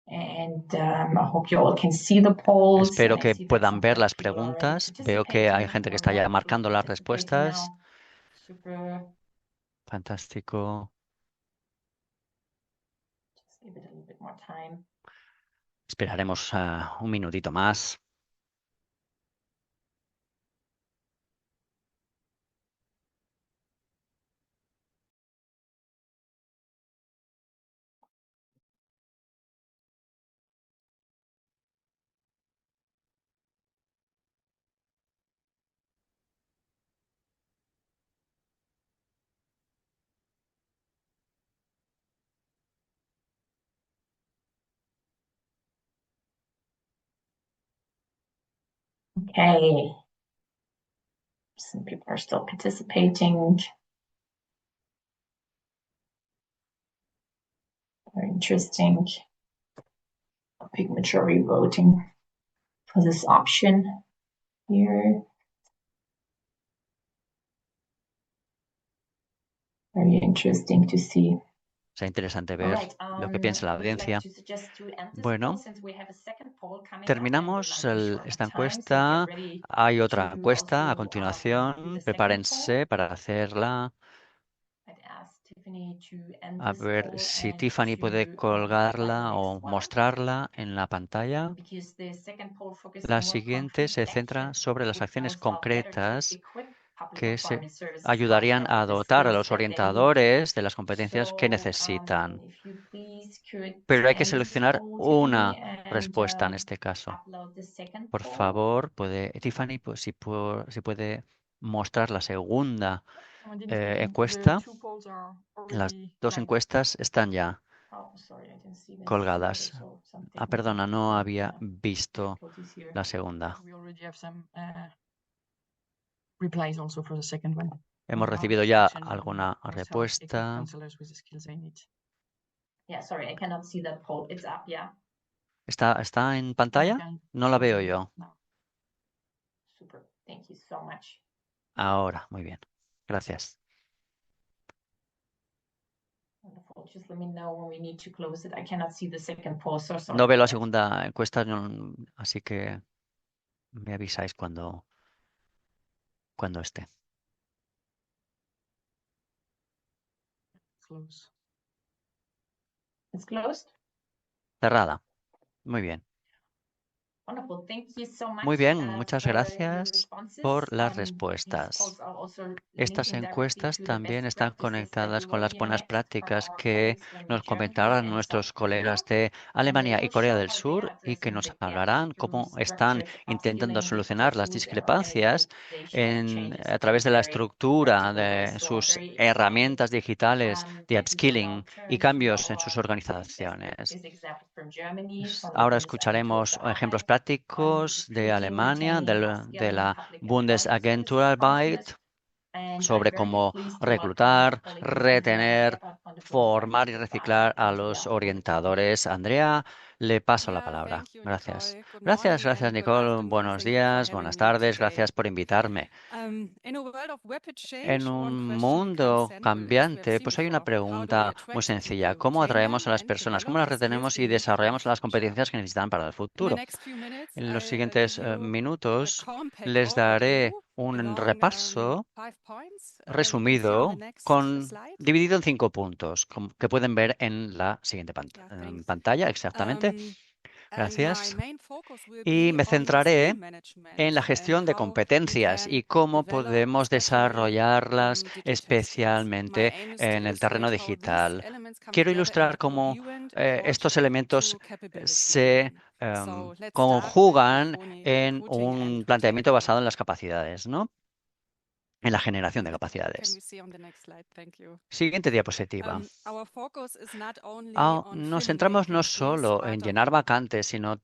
And I hope you all can see the polls. Espero And I que see that puedan some ver las people are already preguntas. Veo que hay gente que participating está or ya want to marcando las participate respuestas. now. Super. Fantástico. Just give it a little bit more time. Esperaremos un minutito más. Okay. Some people are still participating. Very interesting. A big majority voting for this option here. Very interesting to see. Será interesante All ver right, lo que piensa la would you like audiencia. to suggest to end this Bueno, poll since we have a second poll coming up and we're terminamos running short of esta time, so encuesta. get ready Hay otra to encuesta a also do continuación. the second poll. Prepárense para hacerla. I'd ask Tiffany to end A this ver poll si and Tiffany to puede highlight the colgarla o next one, mostrarla en la pantalla. because the second poll focuses La on more siguiente se concrete centra actions sobre las which acciones will help better to concretas equip public que se employment services ayudarían personnel a with the dotar a skills los that they need. orientadores de las competencias que So, necesitan. if you please could Pero hay que end this seleccionar poll, una Tiffany, and respuesta en este caso. upload the second Por poll. favor, Tiffany, pues, si puede mostrar la segunda encuesta. Las dos encuestas están ya Oh, sorry, I didn't see this colgadas. either, so some Perdona, technical no había visto difficulties here. la segunda. We already have some replies also for the second one. Hemos on how recibido to ya selection alguna or self-equipped respuesta. counselors with the skills they need. Yeah, sorry, I cannot see that poll. It's up, yeah. ¿Está en I pantalla? can No la show veo you yo. now. Super. Thank you so much. Ahora, muy bien. Gracias. Wonderful. Just let me know when we need to close it. I cannot see the second poll, so sorry No veo la about that. segunda encuesta, así que me avisáis cuando esté. Close. It's closed. Cerrada. Muy bien. Wonderful. Thank you so much, Muy bien, muchas for your gracias responses. por las These respuestas. polls are also Estas linking directly encuestas to the también best están practices that conectadas we con will las hear buenas next from prácticas our que colleagues from nos Germany comentarán and nuestros South colegas Korea. de And they Alemania will y Corea show del how they are Sur y que addressing nos the gap hablarán cómo through están structured intentando upskilling, solucionar las digital tools, and discrepancias organizational changes. a So través it's de la very estructura practical way. de So I'm sus very excited herramientas digitales de that we will upskilling now y turn to cambios en sus our best organizaciones. practice example from Germany, from the Ahora Bundesagentur escucharemos für Arbeit, ejemplos on prácticos de recruiting, Alemania, retaining, de upskilling la public employment Bundesagentur services Arbeit, counselors. And I'm sobre very cómo pleased to welcome our reclutar, colleague Ms. Andrea retener, Gebhardt von der formar y Bundesagentur für reciclar Arbeit. a Andrea, los over to you. orientadores. Andrea, le paso la Yeah, palabra. thank you, Gracias. Nicole. Good Gracias, morning gracias, and good Nicole. afternoon. Buenos Thank you for días, having buenas me tardes. today. Gracias por invitarme. In a world of rapid En change, one un question becomes mundo central, as we have cambiante, seen pues hay una before. How do we pregunta muy attract the sencilla. people, ¿Cómo retain atraemos them, a las and personas? ¿Cómo develop las the skills retenemos they y need for the desarrollamos las future? competencias que necesitan para el In the futuro? next few minutes, En los I siguientes give you a minutos compact les daré overview un along repaso 5 points. You can see on resumido the next slide. dividido en 5 puntos, que pueden ver en la siguiente Yeah, thanks. pantalla, exactamente. And my Gracias. main focus will Y be me on centraré skill management en la and gestión de how we competencias can y cómo develop, podemos especially desarrollarlas digital skills. My especialmente aim is to en el terreno illustrate how these digital. elements come Quiero together in ilustrar a cómo coherent estos approach elementos to capability se building. So let's start with conjugan en recruiting and un planteamiento retaining. basado en las capacidades, ¿no? En la generación de Can capacidades. we see on the next slide? Thank you. Siguiente diapositiva. Our focus is not only on Nos filling centramos no vacancies, solo but en on llenar vacantes, sino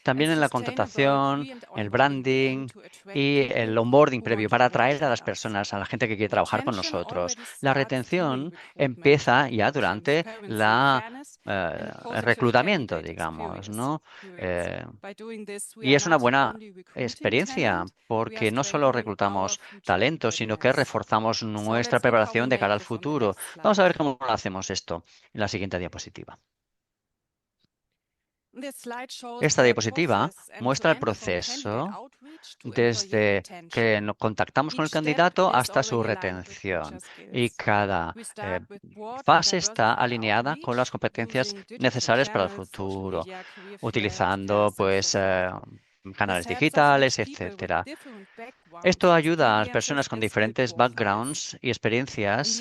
También en la contratación, el branding y el onboarding previo para atraer a las personas, a la gente que quiere trabajar con nosotros. La retención empieza ya durante el reclutamiento, digamos, ¿no? Y es una buena experiencia porque no solo reclutamos talento, sino que reforzamos nuestra preparación de cara al futuro. Vamos a ver cómo lo hacemos esto en la siguiente diapositiva. Esta diapositiva muestra el proceso desde que nos contactamos con el candidato hasta su retención y cada fase está alineada con las competencias necesarias para el futuro, utilizando pues canales digitales, etcétera. Esto ayuda a las personas con diferentes backgrounds y experiencias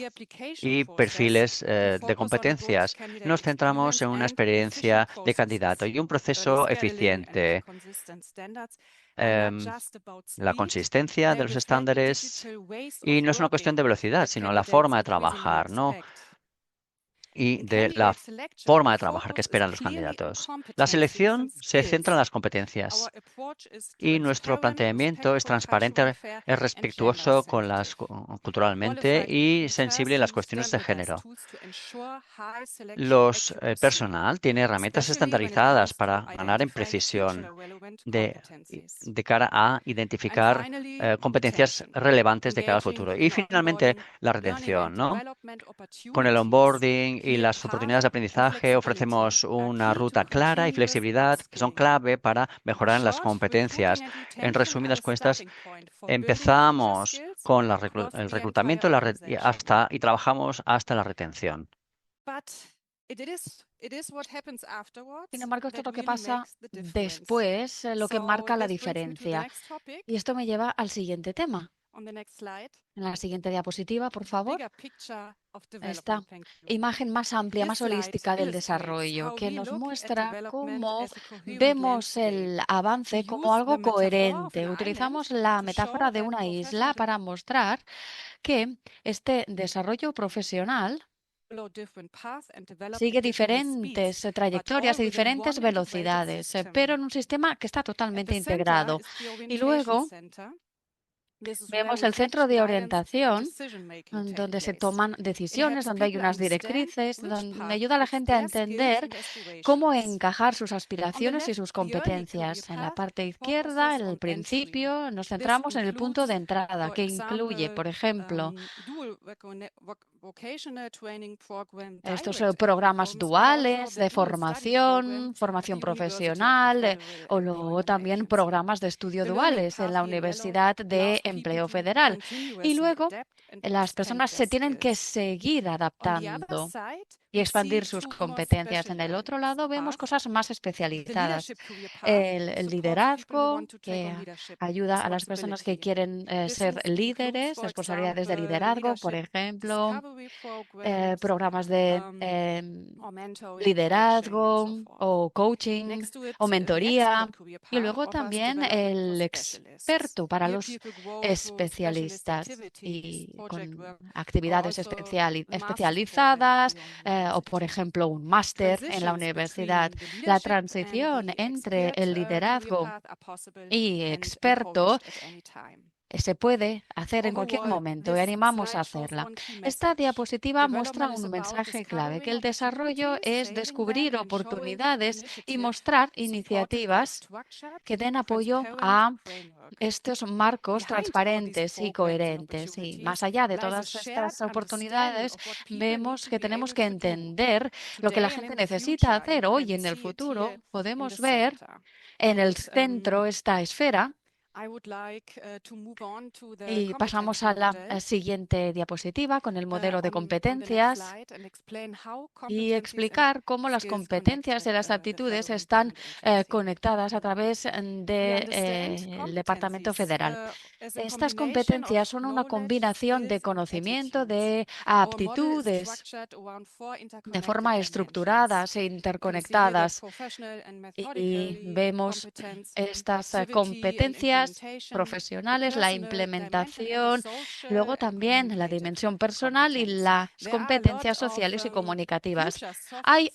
y perfiles de competencias. Nos centramos en una experiencia de candidato y un proceso eficiente. La consistencia de los estándares y no es una cuestión de velocidad, sino la forma de trabajar, ¿no? Y de la forma de trabajar que esperan los candidatos. La selección se centra en las competencias y nuestro planteamiento es transparente, es respetuoso culturalmente y sensible en las cuestiones de género. El personal tiene herramientas estandarizadas para ganar en precisión de cara a identificar competencias relevantes de cara al futuro. Y finalmente, la retención, ¿no? Con el onboarding y las oportunidades de aprendizaje ofrecemos una ruta clara y flexibilidad que son clave para mejorar en las competencias. En resumidas cuentas, empezamos con el reclutamiento y trabajamos hasta la retención. Sin embargo, esto es lo que pasa después, lo que marca la diferencia. Y esto me lleva al siguiente tema. En la siguiente diapositiva, por favor. Esta imagen más amplia, más holística del desarrollo, que nos muestra cómo vemos el avance como algo coherente. Utilizamos la metáfora de una isla para mostrar que este desarrollo profesional sigue diferentes trayectorias y diferentes velocidades, pero en un sistema que está totalmente integrado. Y luego vemos el centro de orientación, donde se toman decisiones, donde hay unas directrices, donde ayuda a la gente a entender cómo encajar sus aspiraciones y sus competencias. En la parte izquierda, en el principio, nos centramos en el punto de entrada, que incluye, por ejemplo, estos programas duales de formación profesional, o luego también programas de estudio duales en la Universidad de Empleo Federal. Y luego las personas se tienen que seguir adaptando y expandir sus competencias. En el otro lado vemos cosas más especializadas. El liderazgo, que ayuda a las personas que quieren ser líderes, responsabilidades de liderazgo, por ejemplo, programas de liderazgo o coaching o mentoría. Y luego también el experto para los especialistas y con actividades especializadas o, por ejemplo, un máster en la universidad. La transición entre el liderazgo y experto se puede hacer en cualquier momento y animamos a hacerla. Esta diapositiva muestra un mensaje clave, que el desarrollo es descubrir oportunidades y mostrar iniciativas que den apoyo a estos marcos transparentes y coherentes. Y más allá de todas estas oportunidades, vemos que tenemos que entender lo que la gente necesita hacer hoy en el futuro. Podemos ver en el centro esta esfera. Y pasamos a la siguiente diapositiva con el modelo de competencias y explicar cómo las competencias y las aptitudes están conectadas a través del Departamento Federal. Estas competencias son una combinación de conocimiento, de aptitudes, de forma estructuradas e interconectadas. Y vemos estas competencias profesionales, la implementación, luego también la dimensión personal y las competencias sociales y comunicativas. Hay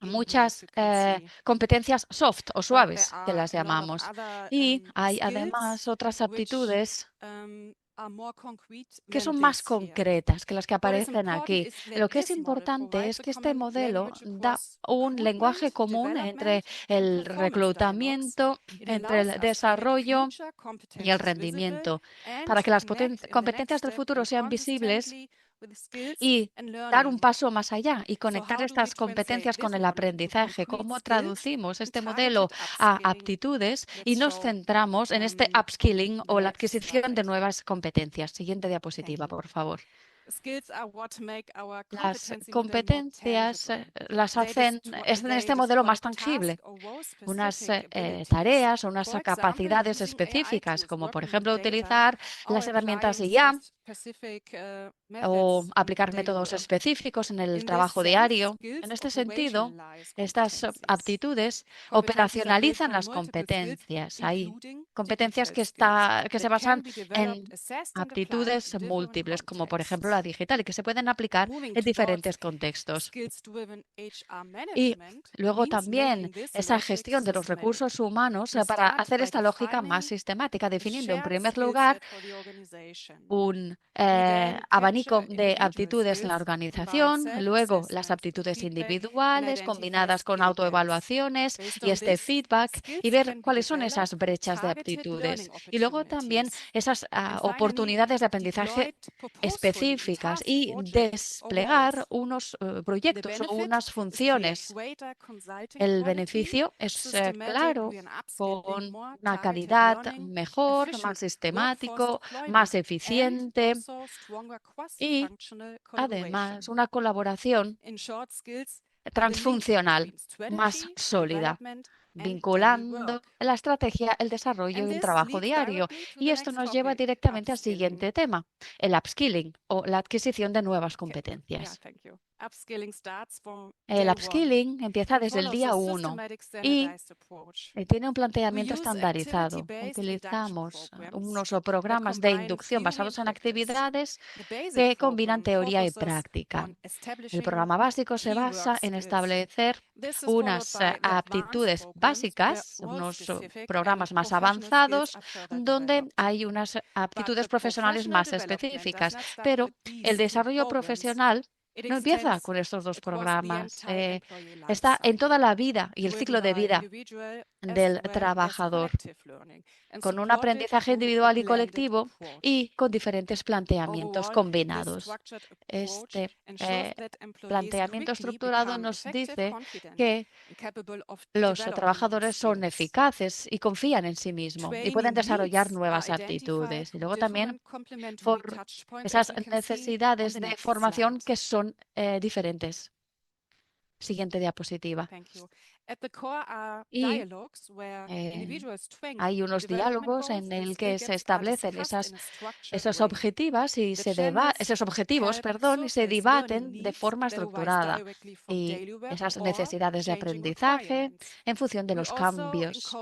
muchas competencias soft o suaves, que las llamamos. Y hay además otras aptitudes que son más concretas que las que aparecen aquí. Lo que es importante es que este modelo da un lenguaje común entre el reclutamiento, entre el desarrollo y el rendimiento, para que las competencias del futuro sean visibles y dar un paso más allá y conectar estas competencias con el aprendizaje. ¿Cómo traducimos este modelo a aptitudes y nos centramos en este upskilling o la adquisición de nuevas competencias? Siguiente diapositiva, por favor. Las competencias las hacen en este modelo más tangible. Unas tareas o unas capacidades específicas, como por ejemplo utilizar las herramientas IA o aplicar métodos específicos en el trabajo diario. En este sentido, estas aptitudes operacionalizan las competencias. Hay competencias que se basan en aptitudes múltiples, como por ejemplo la digital, y que se pueden aplicar en diferentes contextos. Y luego también esa gestión de los recursos humanos para hacer esta lógica más sistemática, definiendo en primer lugar un abanico de aptitudes en la organización, luego las aptitudes individuales combinadas con autoevaluaciones y este feedback y ver cuáles son esas brechas de aptitudes. Y luego también esas oportunidades de aprendizaje específicas y desplegar unos proyectos o unas funciones. El beneficio es claro, con una calidad mejor, más sistemático, más eficiente y además una colaboración transfuncional más sólida, vinculando la estrategia, el desarrollo y el trabajo diario. Y esto nos lleva directamente al siguiente tema, el upskilling o la adquisición de nuevas competencias. El upskilling empieza desde el día 1 y tiene un planteamiento estandarizado. Utilizamos unos programas de inducción basados en actividades que combinan teoría y práctica. El programa básico se basa en establecer unas aptitudes básicas, unos programas más avanzados, donde hay unas aptitudes profesionales más específicas. Pero el desarrollo profesional no empieza con estos dos programas. Está en toda la vida y el ciclo de vida del trabajador, con un aprendizaje individual y colectivo y con diferentes planteamientos combinados. Este planteamiento estructurado nos dice que los trabajadores son eficaces y confían en sí mismos y pueden desarrollar nuevas aptitudes. Y luego también por esas necesidades de formación que son diferentes. Siguiente diapositiva. Y hay unos diálogos en el que se establecen esos objetivos y se debaten de forma estructurada y esas necesidades de aprendizaje en función de los cambios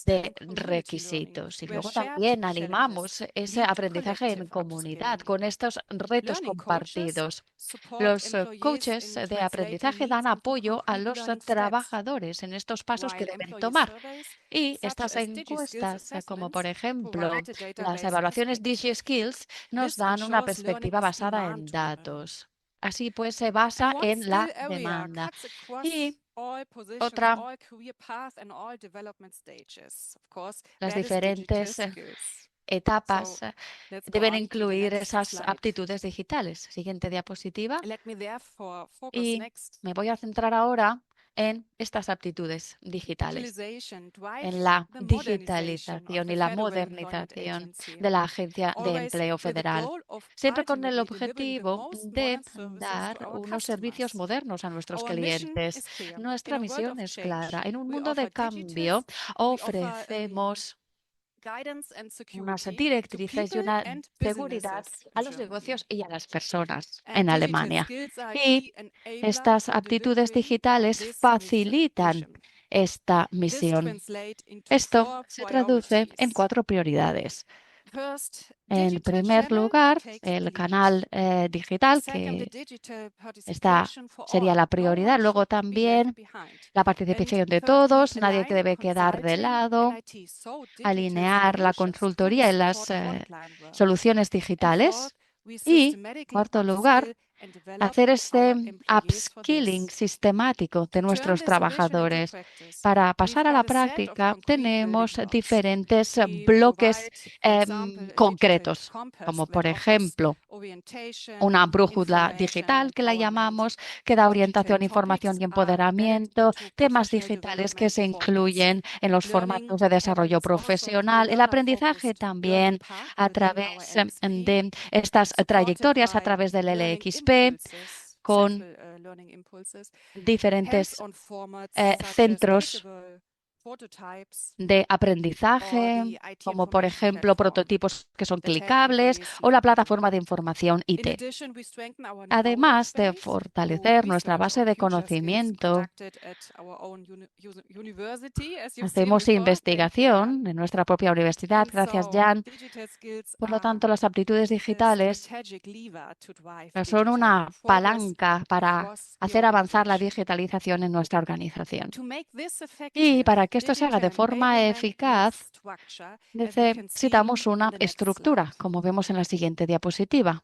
de requisitos. Y luego también animamos ese aprendizaje en comunidad con estos retos compartidos. Los coaches de aprendizaje dan apoyo a los trabajadores en estos pasos que deben tomar. Y estas encuestas, como por ejemplo las evaluaciones DigiSkills, nos dan una perspectiva basada en datos. Así pues, se basa en la demanda. Y las diferentes etapas deben incluir esas aptitudes digitales. Siguiente diapositiva. Y me voy a centrar ahora en estas aptitudes digitales, en la digitalización y la modernización de la Agencia de Empleo Federal, siempre con el objetivo de dar unos servicios modernos a nuestros clientes. Nuestra misión es clara. En un mundo de cambio, ofrecemos unas directrices y una seguridad a los negocios y a las personas en Alemania. Y estas aptitudes digitales facilitan esta misión. Esto se traduce en 4 prioridades. En primer lugar, el canal digital, que sería la prioridad. Luego también la participación de todos, nadie que debe quedar de lado, alinear la consultoría en las soluciones digitales. Y, en cuarto lugar, hacer este upskilling sistemático de nuestros trabajadores. Para pasar a la práctica, tenemos diferentes bloques concretos, como por ejemplo una brújula digital que la llamamos, que da orientación, información y empoderamiento, temas digitales que se incluyen en los formatos de desarrollo profesional, el aprendizaje también a través de estas trayectorias, a través del LXP, con diferentes centros de aprendizaje, como por ejemplo prototipos que son clicables o la plataforma de información IT. Además de fortalecer nuestra base de conocimiento, hacemos investigación en nuestra propia universidad. Gracias, Jan. Por lo tanto, las aptitudes digitales son una palanca para hacer avanzar la digitalización en nuestra organización. Y para que esto se haga de forma eficaz, necesitamos una estructura, como vemos en la siguiente diapositiva.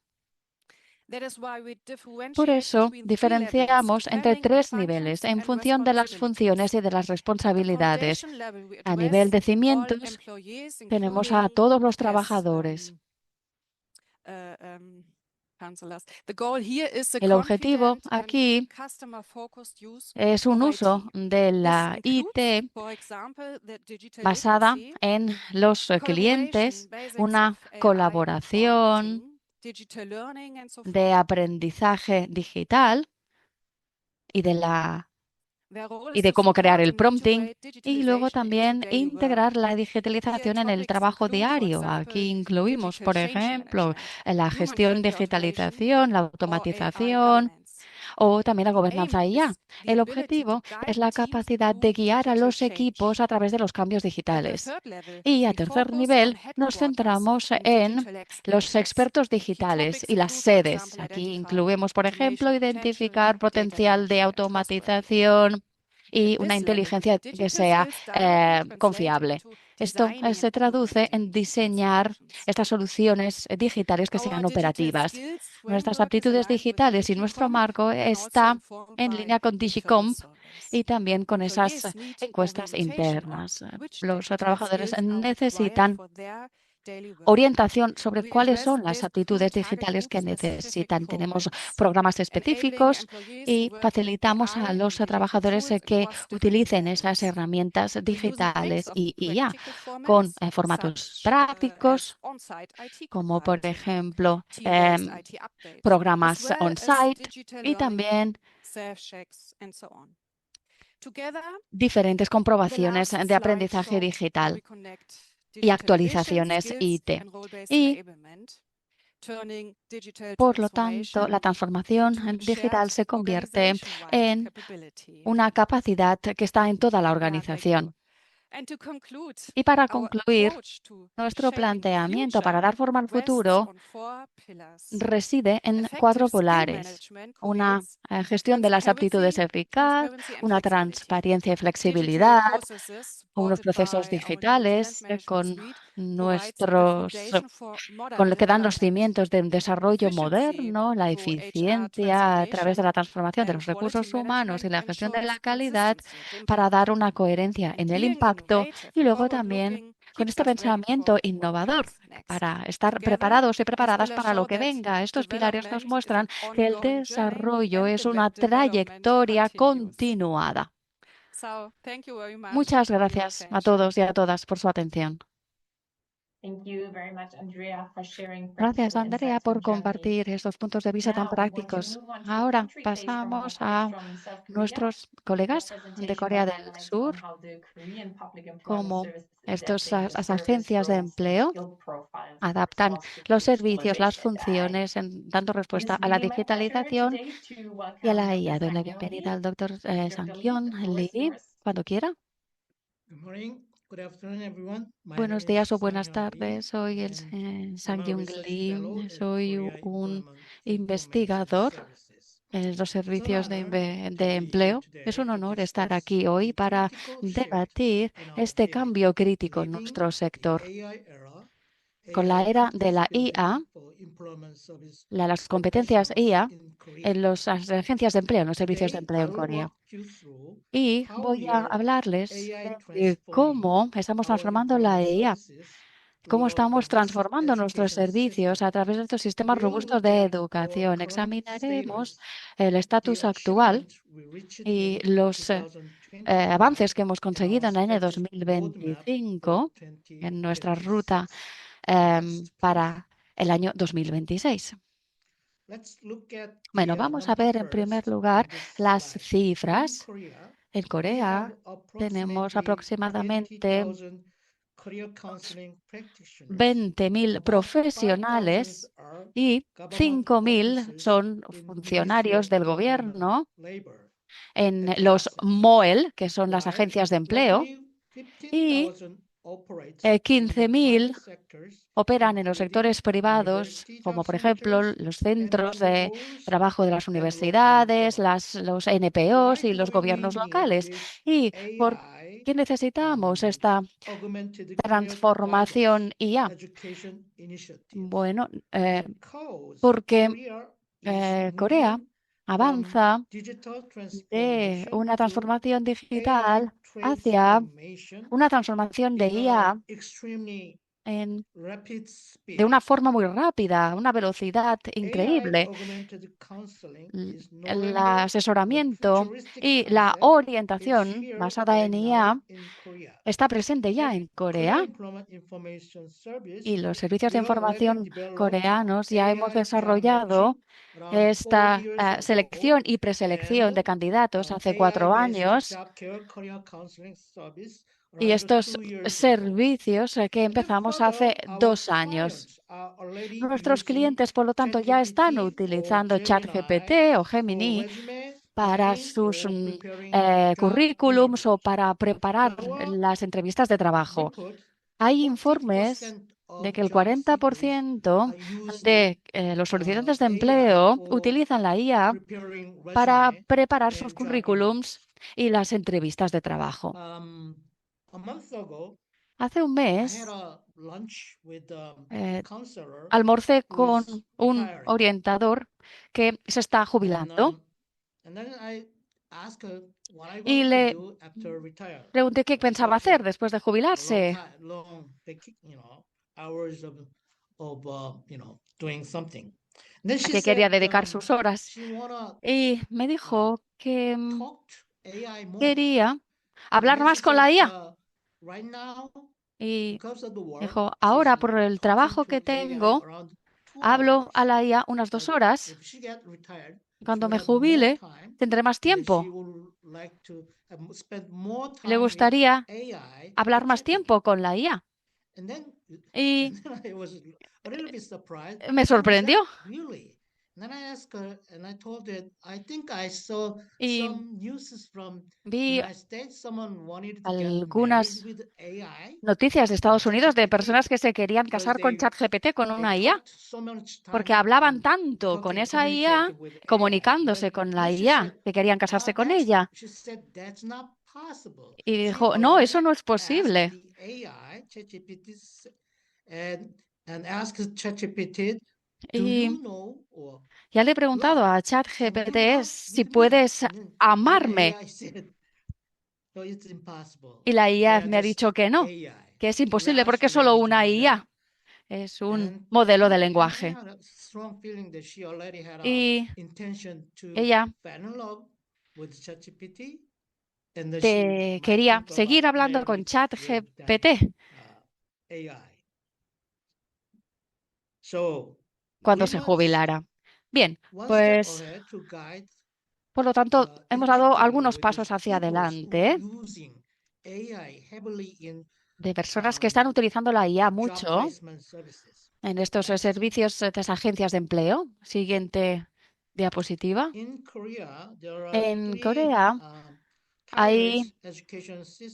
Por eso, diferenciamos entre 3 niveles en función de las funciones y de las responsabilidades. A nivel de cimientos, tenemos a todos los trabajadores. El objetivo aquí es un uso de la IT basada en los clientes, una colaboración de aprendizaje digital y de cómo crear el prompting, y luego también integrar la digitalización en el trabajo diario. Aquí incluimos, por ejemplo, la gestión, digitalización, la automatización o también la gobernanza IA. El objetivo es la capacidad de guiar a los equipos a través de los cambios digitales. Y a tercer nivel nos centramos en los expertos digitales y las sedes. Aquí incluimos, por ejemplo, identificar potencial de automatización y una inteligencia que sea confiable. Esto se traduce en diseñar estas soluciones digitales que sean operativas. Nuestras aptitudes digitales y nuestro marco está en línea con DigiComp y también con esas encuestas internas. Los trabajadores necesitan orientación sobre cuáles son las aptitudes digitales que necesitan. Tenemos programas específicos y facilitamos a los trabajadores que utilicen esas herramientas digitales y ya con formatos prácticos, como por ejemplo programas on-site y también diferentes comprobaciones de aprendizaje digital y actualizaciones IT. Y, por lo tanto, la transformación digital se convierte en una capacidad que está en toda la organización. Y para concluir, nuestro planteamiento para dar forma al futuro reside en 4 pilares: una gestión de las aptitudes eficaz, una transparencia y flexibilidad, unos procesos digitales con lo que dan los cimientos de un desarrollo moderno, la eficiencia a través de la transformación de los recursos humanos y la gestión de la calidad para dar una coherencia en el impacto, y luego también con este pensamiento innovador para estar preparados y preparadas para lo que venga. Estos pilares nos muestran que el desarrollo es una trayectoria continuada. Muchas gracias a todos y a todas por su atención. Gracias, Andrea, por compartir estos puntos de vista tan prácticos. Ahora pasamos a nuestros colegas de Corea del Sur, como las agencias de empleo adaptan los servicios, las funciones, dando respuesta a la digitalización y a la IA. Doy la bienvenida al doctor Sang-Hyun Lee, cuando quiera. Good morning. Buenos días o buenas tardes. Soy el Sang-Young Lee. Soy un investigador en los servicios de empleo. Es un honor estar aquí hoy para debatir este cambio crítico en nuestro sector. Con la era de la IA, las competencias IA en las agencias de empleo, en los servicios de empleo en Corea. Y voy a hablarles de cómo estamos transformando la IA, cómo estamos transformando nuestros servicios a través de estos sistemas robustos de educación. Examinaremos el estatus actual y los avances que hemos conseguido en el año 2025 en nuestra ruta para el año 2026. Bueno, vamos a ver en primer lugar las cifras. En Corea tenemos aproximadamente 20.000 profesionales y 5.000 son funcionarios del gobierno en los MOEL, que son las agencias de empleo, y 15.000 operan en los sectores privados, como por ejemplo los centros de trabajo de las universidades, los NPOs y los gobiernos locales. ¿Y por qué necesitamos esta transformación IA? Bueno, porque Corea avanza de una transformación digital hacia una transformación de IA de una forma muy rápida, una velocidad increíble. El asesoramiento y la orientación basada en IA está presente ya en Corea y los servicios de información coreanos ya hemos desarrollado esta selección y preselección de candidatos hace 4 años. Y estos servicios que empezamos hace 2 años. Nuestros clientes, por lo tanto, ya están utilizando ChatGPT o Gemini para sus currículums o para preparar las entrevistas de trabajo. Hay informes de que el 40% de los solicitantes de empleo utilizan la IA para preparar sus currículums y las entrevistas de trabajo. Hace un mes almorcé con un orientador que se está jubilando y le pregunté qué pensaba hacer después de jubilarse. ¿A qué quería dedicar sus horas? Y me dijo que quería hablar más con la IA. Y dijo, ahora por el trabajo que tengo, hablo a la IA unas 2 horas. Cuando me jubile, tendré más tiempo. Le gustaría hablar más tiempo con la IA. Y me sorprendió. Y vi algunas noticias de Estados Unidos de personas que se querían casar con ChatGPT, con una IA, porque hablaban tanto con esa IA, comunicándose con la IA, que querían casarse con ella. Y dijo, no, eso no es posible. Y ya le he preguntado a ChatGPT si puedes amarme. Y la IA me ha dicho que no, que es imposible porque es solo una IA. Es un modelo de lenguaje. Y ella quería seguir hablando con ChatGPT cuando se jubilara. Bien, pues por lo tanto hemos dado algunos pasos hacia adelante de personas que están utilizando la IA mucho en estos servicios de las agencias de empleo. Siguiente diapositiva. En Corea hay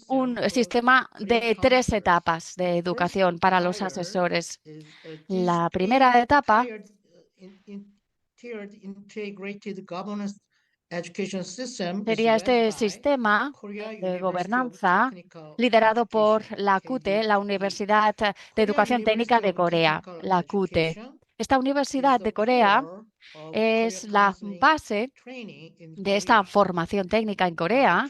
un sistema de 3 etapas de educación para los asesores. La primera etapa sería este sistema de gobernanza liderado por la CUTE, la Universidad de Educación Técnica de Corea, la CUTE. Esta Universidad de Corea es la base de esta formación técnica en Corea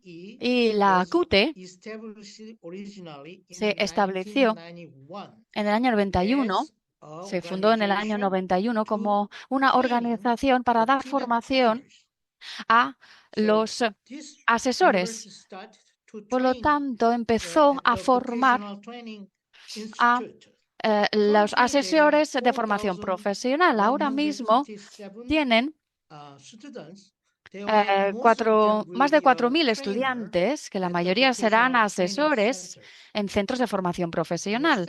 y la CUTE se estableció en el año 91. Se fundó en el año 91 como una organización para dar formación a los asesores. Por lo tanto, empezó a formar a los asesores de formación profesional. Ahora mismo tienen más de 4.000 estudiantes, que la mayoría serán asesores en centros de formación profesional.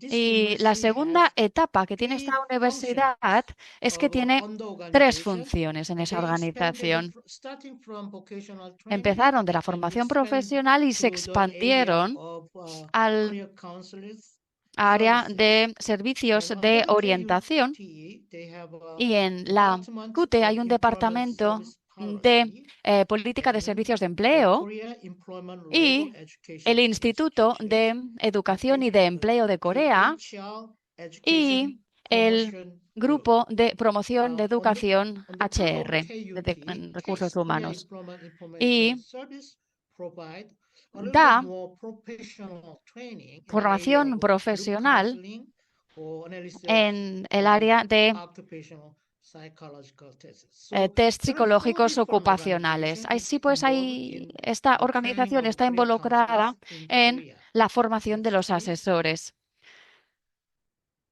Y la segunda etapa que tiene esta universidad es que tiene 3 funciones en esa organización. Empezaron de la formación profesional y se expandieron al área de servicios de orientación. Y en la CUTE hay un departamento de política de servicios de empleo y el Instituto de Educación y de Empleo de Corea y el Grupo de Promoción de Educación HR, de Recursos Humanos. Y da formación profesional en el área de test psicológicos ocupacionales. Así pues, esta organización está involucrada en la formación de los asesores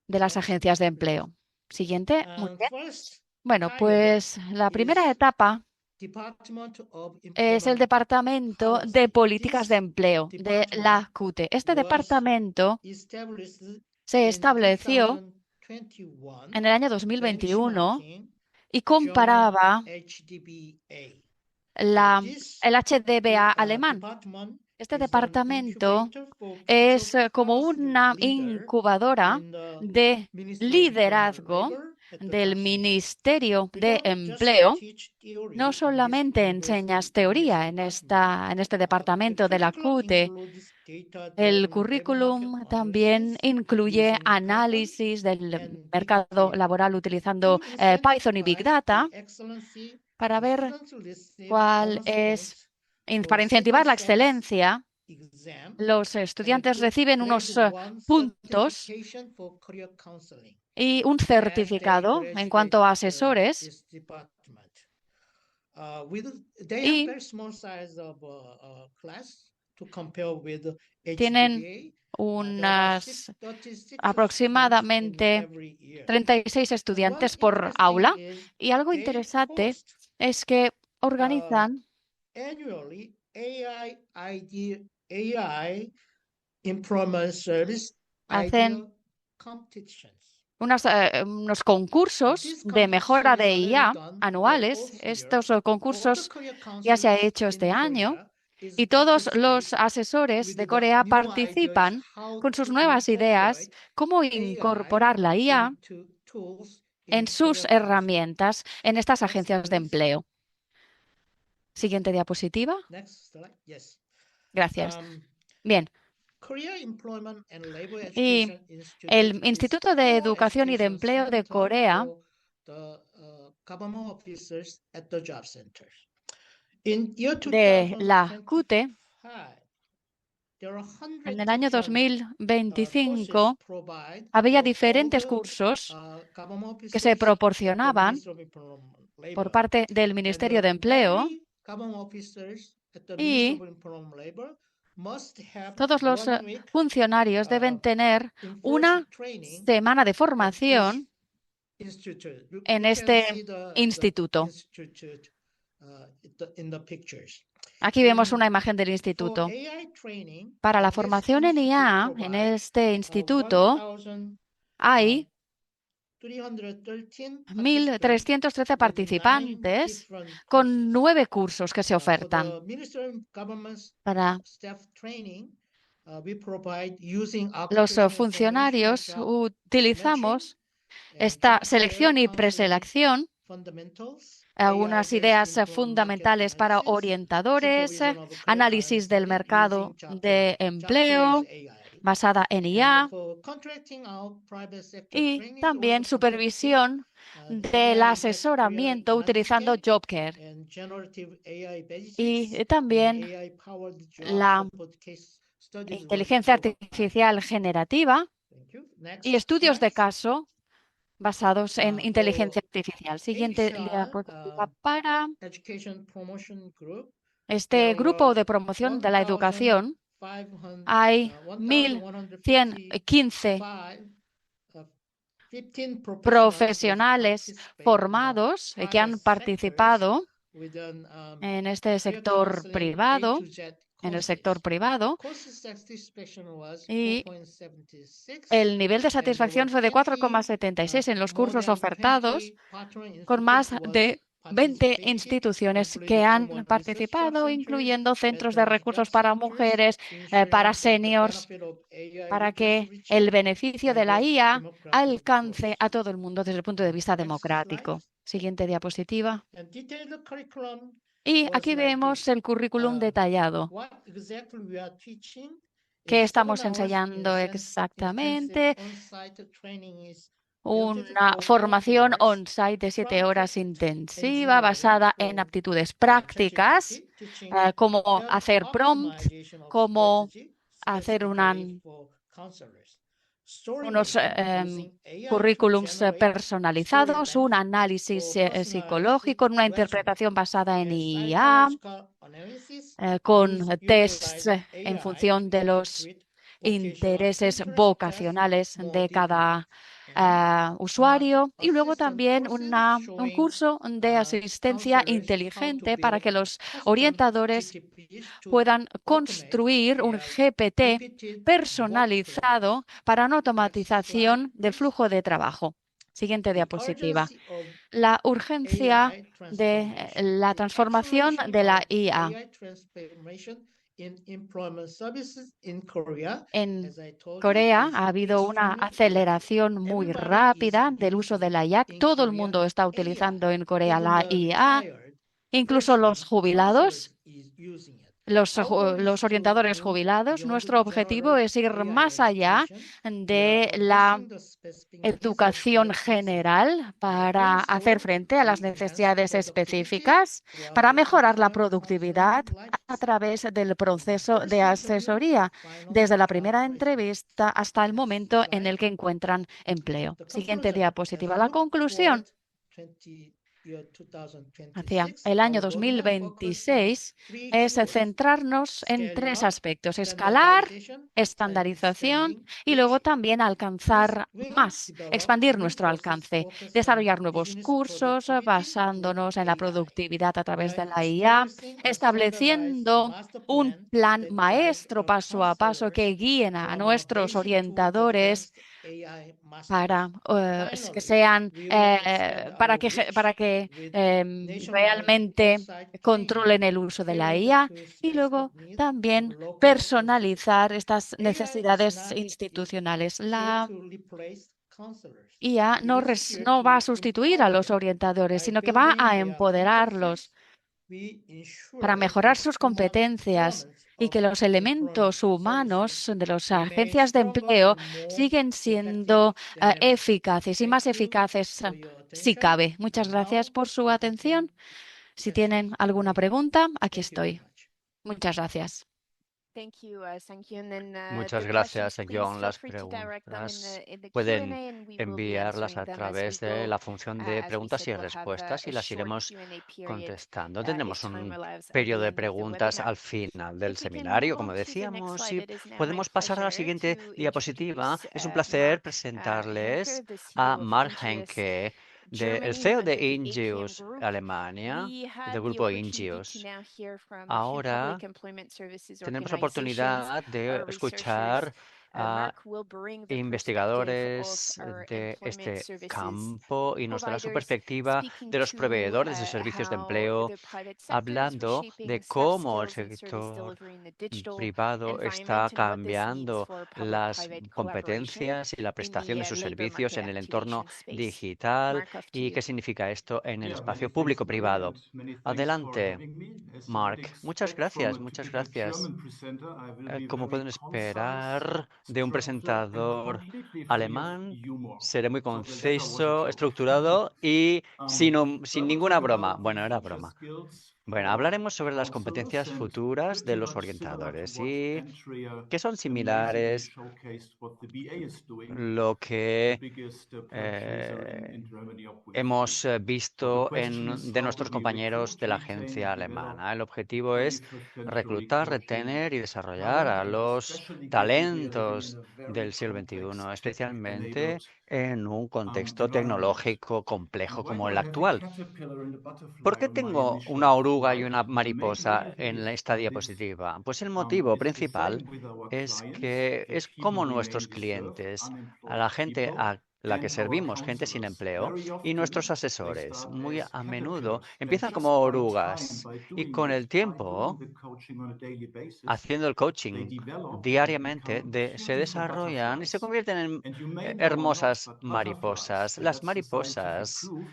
de las agencias de empleo. Siguiente. Muy bien. Bueno, pues la primera etapa es el Departamento de Políticas de Empleo de la CUTE. Este departamento se estableció en el año 2021 y comparaba el HDBA alemán. Este departamento es como una incubadora de liderazgo del Ministerio de Empleo. No solamente enseñas teoría en este departamento de la CUTE, el currículum también incluye análisis del mercado laboral utilizando Python y Big Data para ver para incentivar la excelencia. Los estudiantes reciben unos puntos y un certificado en cuanto a asesores. Y tienen aproximadamente 36 estudiantes por aula. Y algo interesante es que organizan hacen unos concursos de mejora de IA anuales. Estos concursos ya se ha hecho este año y todos los asesores de Corea participan con sus nuevas ideas, cómo incorporar la IA en sus herramientas en estas agencias de empleo. Siguiente diapositiva. Gracias. Bien. Y el Instituto de Educación y de Empleo de Corea de la CUTE en el año 2025 había diferentes cursos que se proporcionaban por parte del Ministerio de Empleo y todos los funcionarios deben tener una semana de formación en este instituto. Aquí vemos una imagen del instituto. Para la formación en IA, en este instituto, hay 1.313 participantes con 9 cursos que se ofertan. Para los funcionarios utilizamos esta selección y preselección, algunas ideas fundamentales para orientadores, análisis del mercado de empleo basada en IA y también supervisión del asesoramiento utilizando JobCare y también la inteligencia artificial generativa y estudios de caso basados en inteligencia artificial. Siguiente diapositiva. Para este grupo de promoción de la educación hay 1.115 profesionales formados que han participado en este sector privado, y el nivel de satisfacción fue de 4,76 en los cursos ofertados, con más de 20 instituciones que han participado, incluyendo centros de recursos para mujeres, para seniors, para que el beneficio de la IA alcance a todo el mundo desde el punto de vista democrático. Siguiente diapositiva. Y aquí vemos el currículum detallado. ¿Qué estamos enseñando exactamente? Una formación on-site de 7 horas intensiva basada en aptitudes prácticas, cómo hacer prompt, cómo hacer unos currículums personalizados, un análisis psicológico, una interpretación basada en IA, con tests en función de los intereses vocacionales de cada usuario, y luego también un curso de asistencia inteligente para que los orientadores puedan construir un GPT personalizado para una automatización del flujo de trabajo. Siguiente diapositiva. La urgencia de la transformación de la IA. En Corea ha habido una aceleración muy rápida del uso de la IA. Todo el mundo está utilizando en Corea la IA, incluso los jubilados. Los orientadores jubilados. Nuestro objetivo es ir más allá de la educación general para hacer frente a las necesidades específicas, para mejorar la productividad a través del proceso de asesoría, desde la primera entrevista hasta el momento en el que encuentran empleo. Siguiente diapositiva. La conclusión. Hacia el año 2026 es centrarnos en 3 aspectos: escalar, estandarización y luego también alcanzar más, expandir nuestro alcance, desarrollar nuevos cursos basándonos en la productividad a través de la IA, estableciendo un plan maestro paso a paso que guíen a nuestros orientadores para que sean para que realmente controlen el uso de la IA, y luego también personalizar estas necesidades institucionales. La IA no va a sustituir a los orientadores, sino que va a empoderarlos para mejorar sus competencias, y que los elementos humanos de las agencias de empleo siguen siendo eficaces y más eficaces si cabe. Muchas gracias por su atención. Si tienen alguna pregunta, aquí estoy. Muchas gracias. Muchas gracias, Seong. Las preguntas pueden enviarlas a través de la función de preguntas y respuestas y las iremos contestando. Tendremos un periodo de preguntas al final del seminario, como decíamos, y podemos pasar a la siguiente diapositiva. Es un placer presentarles a Mark Henke, el CEO de Ingeus Alemania, del grupo Ingeus. Ahora tenemos la oportunidad de escuchar a Mark will bring the perspective of investigadores our de employment este services campo y nos dará su providers, perspectiva speaking de los to proveedores de servicios de how empleo, the private sector is hablando reshaping de staff cómo el skills and service sector delivery in the digital privado environment está and what this means cambiando for las public-private collaboration competencias y la in prestación de the sus labor servicios market en el entorno activation space. digital Mark, off to y you. qué significa esto en el Yeah, espacio many thanks, Maria, público-privado. and many thanks for Adelante, having me. As you would Mark. Muchas expect from gracias, a muchas typical gracias. German presenter, I will be Como very pueden concise, esperar de un structured, and presentador completely free of alemán, humor. seré muy So that was a conciso, joke. estructurado y But sin I will ninguna talk broma. about the Bueno, era future broma. skills Bueno, for hablaremos sobre las counselors competencias and futuras de pretty los much similar to orientadores what y Andrea que son amazingly similares showcased what the BA is doing, lo the que biggest producer in Germany of wind hemos farms. So the visto question is de how nuestros do we compañeros de la recruit, retain agencia and develop alemana. El objetivo es 21st century reclutar, coaching retener y desarrollar talent, a and los especially given we are living in talentos a very del siglo complex XXI, tech-enabled especialmente en un contexto environment. tecnológico And complejo why como do el I have a actual. caterpillar and a ¿Por butterfly qué on my tengo una initial oruga y slide? una The main mariposa reason en esta is this diapositiva? Pues el motivo is the principal same with our es clients, que the es people como we nuestros mainly serve, clientes, a unemployed la gente people, a la que and our servimos, gente sin counselors. empleo, Very y nuestros often they asesores, start muy as a menudo, caterpillars, and empiezan just como by time, orugas by y doing con el this, by tiempo, doing the coaching on a daily basis, haciendo el they coaching develop and diariamente, become se beautiful desarrollan y se butterflies. convierten en And you may know or not, hermosas but butterflies, mariposas. and Las that's the scientific mariposas, proof,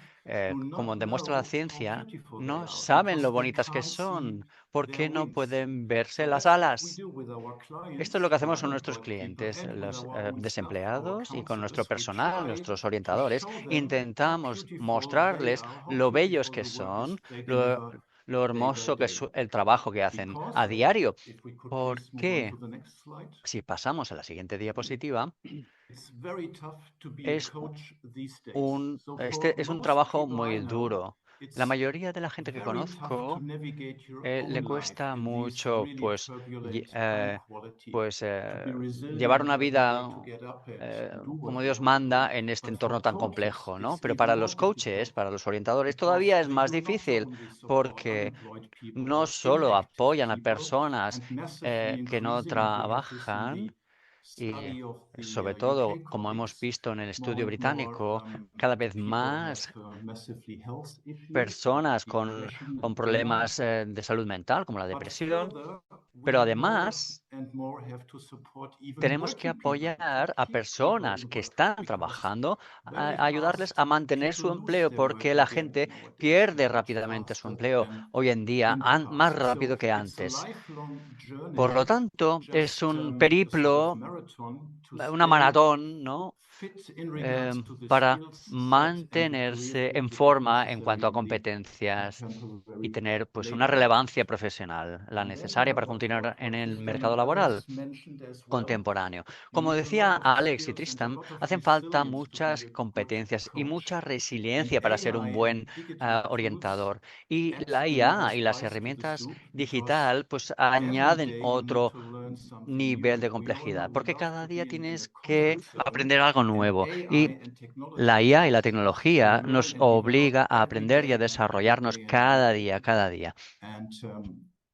do como not demuestra la know how ciencia, beautiful they no are saben lo because they bonitas que can't see son, their porque no wings. pueden verse So las that's what we alas. do with our Esto es clients, lo que the hacemos con nuestros unemployed people, clientes, and with los our own staff, our desempleados y con nuestro counselors. We personal, try nuestros to orientadores. show them how Intentamos beautiful they mostrarles are, how lo bellos beautiful que the work is son, they lo, deliver lo day by hermoso que es day. el trabajo que hacen a Because, diario. if we could please move on Porque to the next slide, si pasamos a la siguiente diapositiva, it's very tough to be a es coach these days. So for este es un most trabajo people muy I know, duro. La it's mayoría de la gente que very tough to conozco navigate your le own life cuesta in these mucho, really pues, turbulent time quality, to be llevar resilient una every day, vida to get up and do what como you Dios want to do. manda en este But entorno for tan coaches, complejo, ¿no? it's Pero even para more los coaches, difficult para los orientadores, because todavía es they más do not difícil only support porque unemployed people, no but solo inactive apoyan a people, personas and massively que no increasing, and we have this in trabajan the y study of the sobre todo, UK como hemos colleagues, visto en el more estudio and more británico, cada vez people have más massively health issues like personas depression con and burnout. problemas de salud mental, como la But depresión, further, pero we more además and more have to support even tenemos que working people to apoyar a keep people personas in que work están because trabajando, very a ayudarles fast a mantener su people lose empleo, their work porque la again gente nowadays, pierde much rápidamente su faster empleo than hoy en día, in the más past. rápido So que it's a antes. lifelong Por lo journey, tanto, es just un a sort of periplo, marathon to una stay maratón, ¿no? fit in regards to the Para skill set and the career mantenerse field en which is forma en necessary cuanto a in the competencias y contemporary tener pues una labor market. relevancia profesional, la And then necesaria para continuar en el mercado laboral mentioned as well, contemporáneo. you Como need a lot decía of Alex y skills and a Tristan, lot of hacen falta resilience to be muchas a good competencias y coach. mucha And resiliencia para ser un AI and buen digital tools orientador. Y add la another IA y las spice to the herramientas soup because digital pues every añaden day you need otro to learn something new, nivel de and we all know complejidad, we porque love cada to día be in a tienes que comfort zone, aprender algo and nuevo. Y AI and la technology IA y la asks us to tecnología learn nos and develop obliga a every aprender y a day and every desarrollarnos day and cada every día, day. cada día. And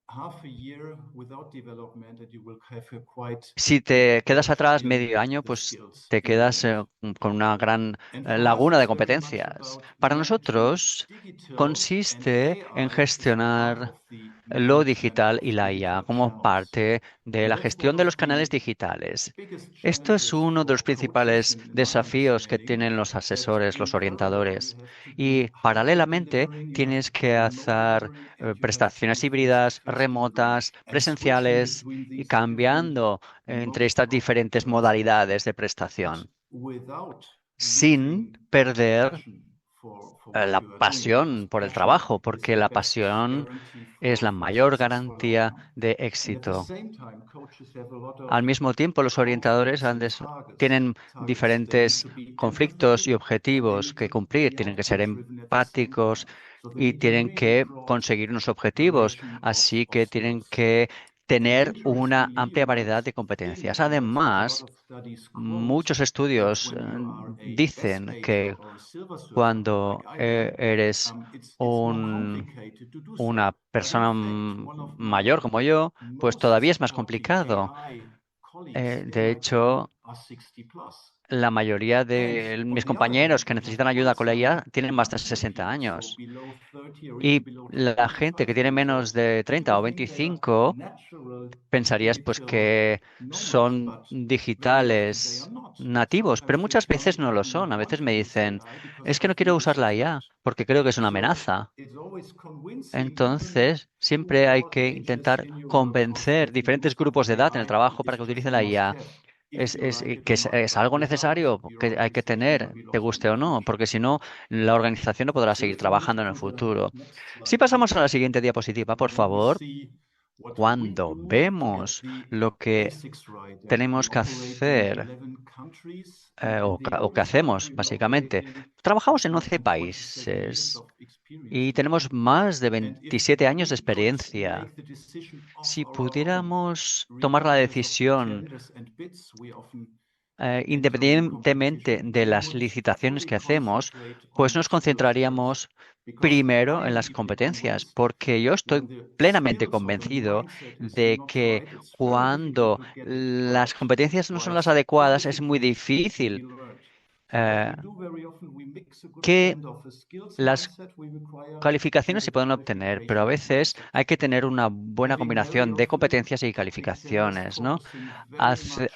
half a year without development and you will have a quite Si te quedas gap atrás in medio año, the pues skills te quedas development. con una gran And for us, laguna de it's very much competencias. about Para managing nosotros digital and consiste en AI as part gestionar of the lo management digital of y la IA digital como channels. parte de And la that's one gestión de of los canales the digitales. biggest Esto es challenges uno de for los coaches principales in my desafíos que understanding, tienen los that asesores, los in parallel you orientadores. have to do Y hybrid paralelamente delivering, you have tienes to do que remote hacer delivering, and you have to prestaciones do híbridas, face-to-face delivering, remotas, and switching presenciales between y these different cambiando entre modes estas of diferentes modalidades de transaction, but prestación, without sin losing the perder passion for what la you are doing, because pasión por el passion trabajo, is porque the la best pasión guarantee es la for a mayor successful garantía outcome. de And at the éxito. same time, coaches have a lot of Al mismo tiempo, los orientadores conflicts and tienen targets. They need diferentes to be conflictos y empathetic, and they objetivos need que to cumplir. be Tienen que ser outcome-driven at the same empáticos time. So they y need a tienen really que broad conseguir unos objetivos. variation Así of que tienen skills. que And tener una interestingly, you amplia might variedad de think, competencias. but a lot Además, of studies quote muchos that estudios when you are a best dicen major que or a silver surfer like cuando I am, eres it's more complicated to do una so. But in persona fact, one of mayor my como yo, pues most todavía es más supporting complicado. AI De hecho, la mayoría de mis compañeros que necesitan ayuda con la IA tienen más de 60 años. Y la gente que tiene menos de 30 o 25, pensarías pues que son digitales nativos, pero muchas veces no lo son. A veces me dicen, es que no quiero usar la IA porque creo que es una amenaza. Entonces, siempre hay que intentar convencer diferentes grupos de edad en el trabajo para que utilicen la IA. Es algo necesario que hay que tener, te guste o no, porque si no, la organización no podrá seguir trabajando en el futuro. Si pasamos a la siguiente diapositiva, por favor, cuando vemos lo que tenemos que hacer o que hacemos, básicamente, trabajamos en 11 países y tenemos más de 27 años de experiencia. Si pudiéramos tomar la decisión independientemente de las licitaciones que hacemos, pues nos concentraríamos primero en las competencias, porque yo estoy plenamente convencido de que cuando las competencias no son las adecuadas, es muy difícil eh, que las calificaciones se pueden obtener, pero a veces hay que tener una buena combinación de competencias y calificaciones, ¿no?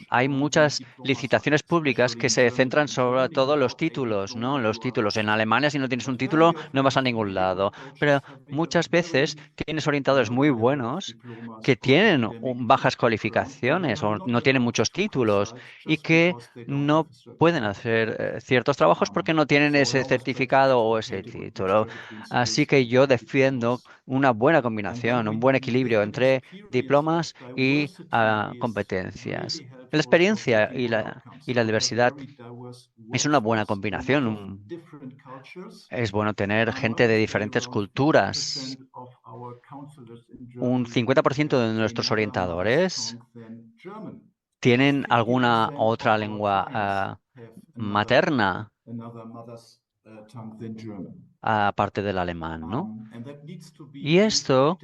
Hay muchas licitaciones públicas que se centran sobre todo en los títulos, ¿no? Los títulos. En Alemania, si no tienes un título, no vas a ningún lado. Pero muchas veces tienes orientadores muy buenos que tienen bajas calificaciones o no tienen muchos títulos y que no pueden hacer ciertos trabajos porque no tienen ese certificado o ese título. Así que yo defiendo una buena combinación, un buen equilibrio entre diplomas y competencias. La experiencia y la diversidad es una buena combinación. Es bueno tener gente de diferentes culturas. Un 50% de nuestros orientadores tienen alguna otra lengua materna aparte del alemán, ¿no? Y esto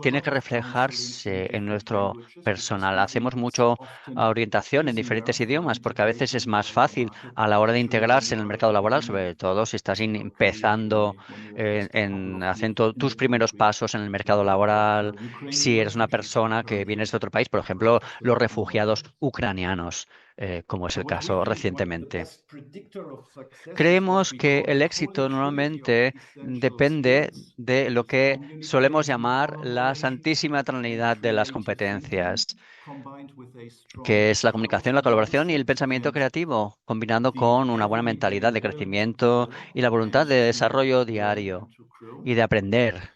tiene que reflejarse en nuestro personal. Hacemos mucho orientación en diferentes idiomas porque a veces es más fácil a la hora de integrarse en el mercado laboral, sobre todo si estás empezando haciendo tus primeros pasos en el mercado laboral, si eres una persona que vienes de otro país, por ejemplo, los refugiados ucranianos, como es el caso recientemente. Creemos que el éxito normalmente depende de lo que solemos llamar la Santísima Trinidad de las competencias, que es la comunicación, la colaboración y el pensamiento creativo, combinando con una buena mentalidad de crecimiento y la voluntad de desarrollo diario y de aprender.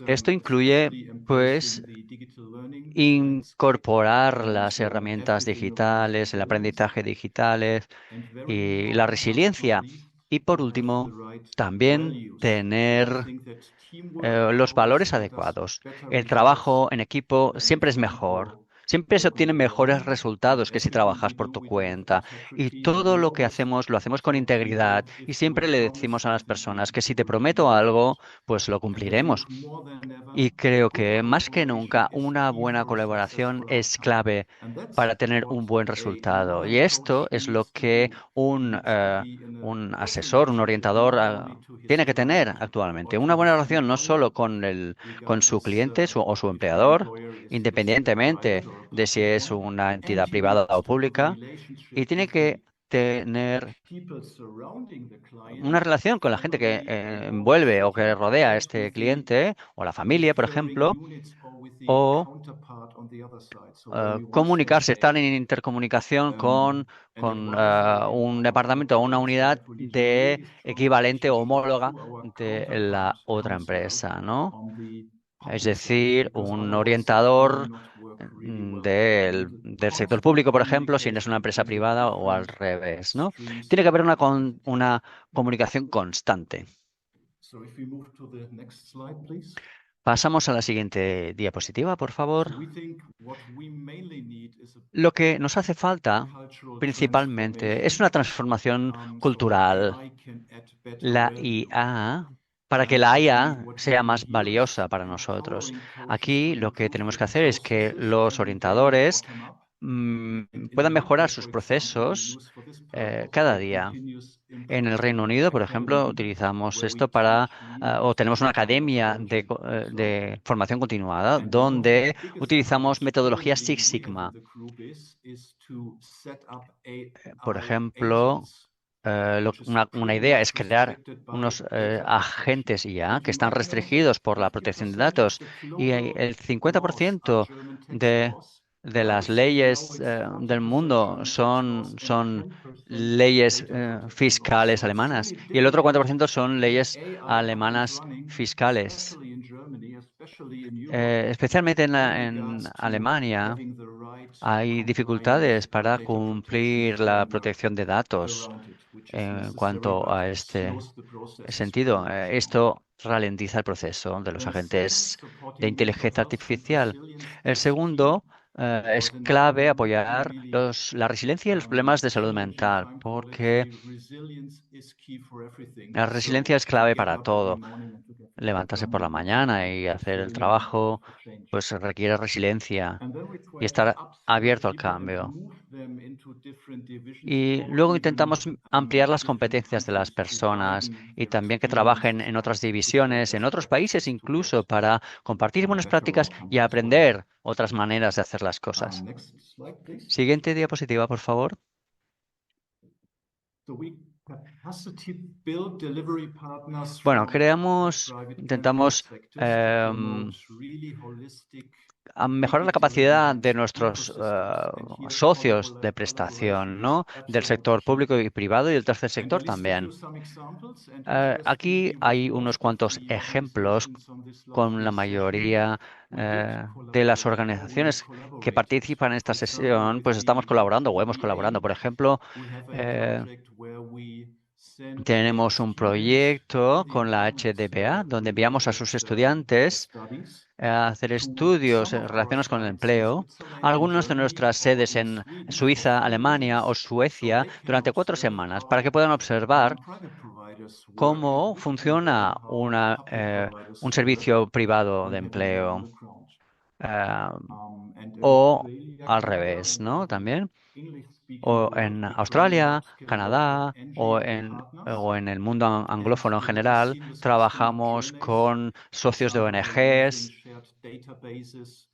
Esto incluye, pues, incorporar las herramientas digitales, el aprendizaje digitales y la resiliencia. Y por último, también tener los valores adecuados. El trabajo en equipo siempre es mejor. Siempre se obtienen mejores resultados que si trabajas por tu cuenta. Y todo lo que hacemos lo hacemos con integridad. Y siempre le decimos a las personas que si te prometo algo, pues lo cumpliremos. Y creo que más que nunca una buena colaboración es clave para tener un buen resultado. Y esto es lo que un asesor, un orientador tiene que tener actualmente. Una buena relación no solo con su cliente o su empleador, independientemente de si es una entidad privada o pública, y tiene que tener una relación con la gente que envuelve o que rodea a este cliente o la familia, por ejemplo, o comunicarse, estar en intercomunicación con un departamento o una unidad de equivalente o homóloga de la otra empresa, ¿no? Es decir, un orientador del sector público, por ejemplo, si no es una empresa privada o al revés, ¿no? Tiene que haber una comunicación constante. Pasamos a la siguiente diapositiva, por favor. Lo que nos hace falta principalmente es una transformación cultural. La IA para que la IA sea más valiosa para nosotros. Aquí lo que tenemos que hacer es que los orientadores puedan mejorar sus procesos cada día. En el Reino Unido, por ejemplo, utilizamos esto o tenemos una academia de formación continuada donde utilizamos metodología Six Sigma. Por ejemplo, una idea es crear unos agentes IA que están restringidos por la protección de datos y el 50% de, de las leyes del mundo son leyes fiscales alemanas y el otro 40% son leyes alemanas fiscales. Especialmente en Alemania hay dificultades para cumplir la protección de datos en cuanto a este sentido. Esto ralentiza el proceso de los agentes de inteligencia artificial. El segundo, es clave apoyar la resiliencia y los problemas de salud mental, porque la resiliencia es clave para todo. Levantarse por la mañana y hacer el trabajo, pues requiere resiliencia y estar abierto al cambio. Y luego intentamos ampliar las competencias de las personas y también que trabajen en otras divisiones, en otros países incluso, para compartir buenas prácticas y aprender otras maneras de hacer las cosas. Siguiente diapositiva, por favor. Bueno, intentamos a mejorar la capacidad de nuestros socios de prestación, ¿no? Del sector público y privado y del tercer sector también. Aquí hay unos cuantos ejemplos con la mayoría de las organizaciones que participan en esta sesión, pues estamos colaborando o hemos colaborado. Por ejemplo, tenemos un proyecto con la HDPA donde enviamos a sus estudiantes a hacer estudios relacionados con el empleo. Algunas de nuestras sedes en Suiza, Alemania o Suecia durante 4 semanas para que puedan observar cómo funciona un servicio privado de empleo o al revés, ¿no? También. O en Australia, Canadá o en el mundo anglófono en general, trabajamos con socios de ONGs,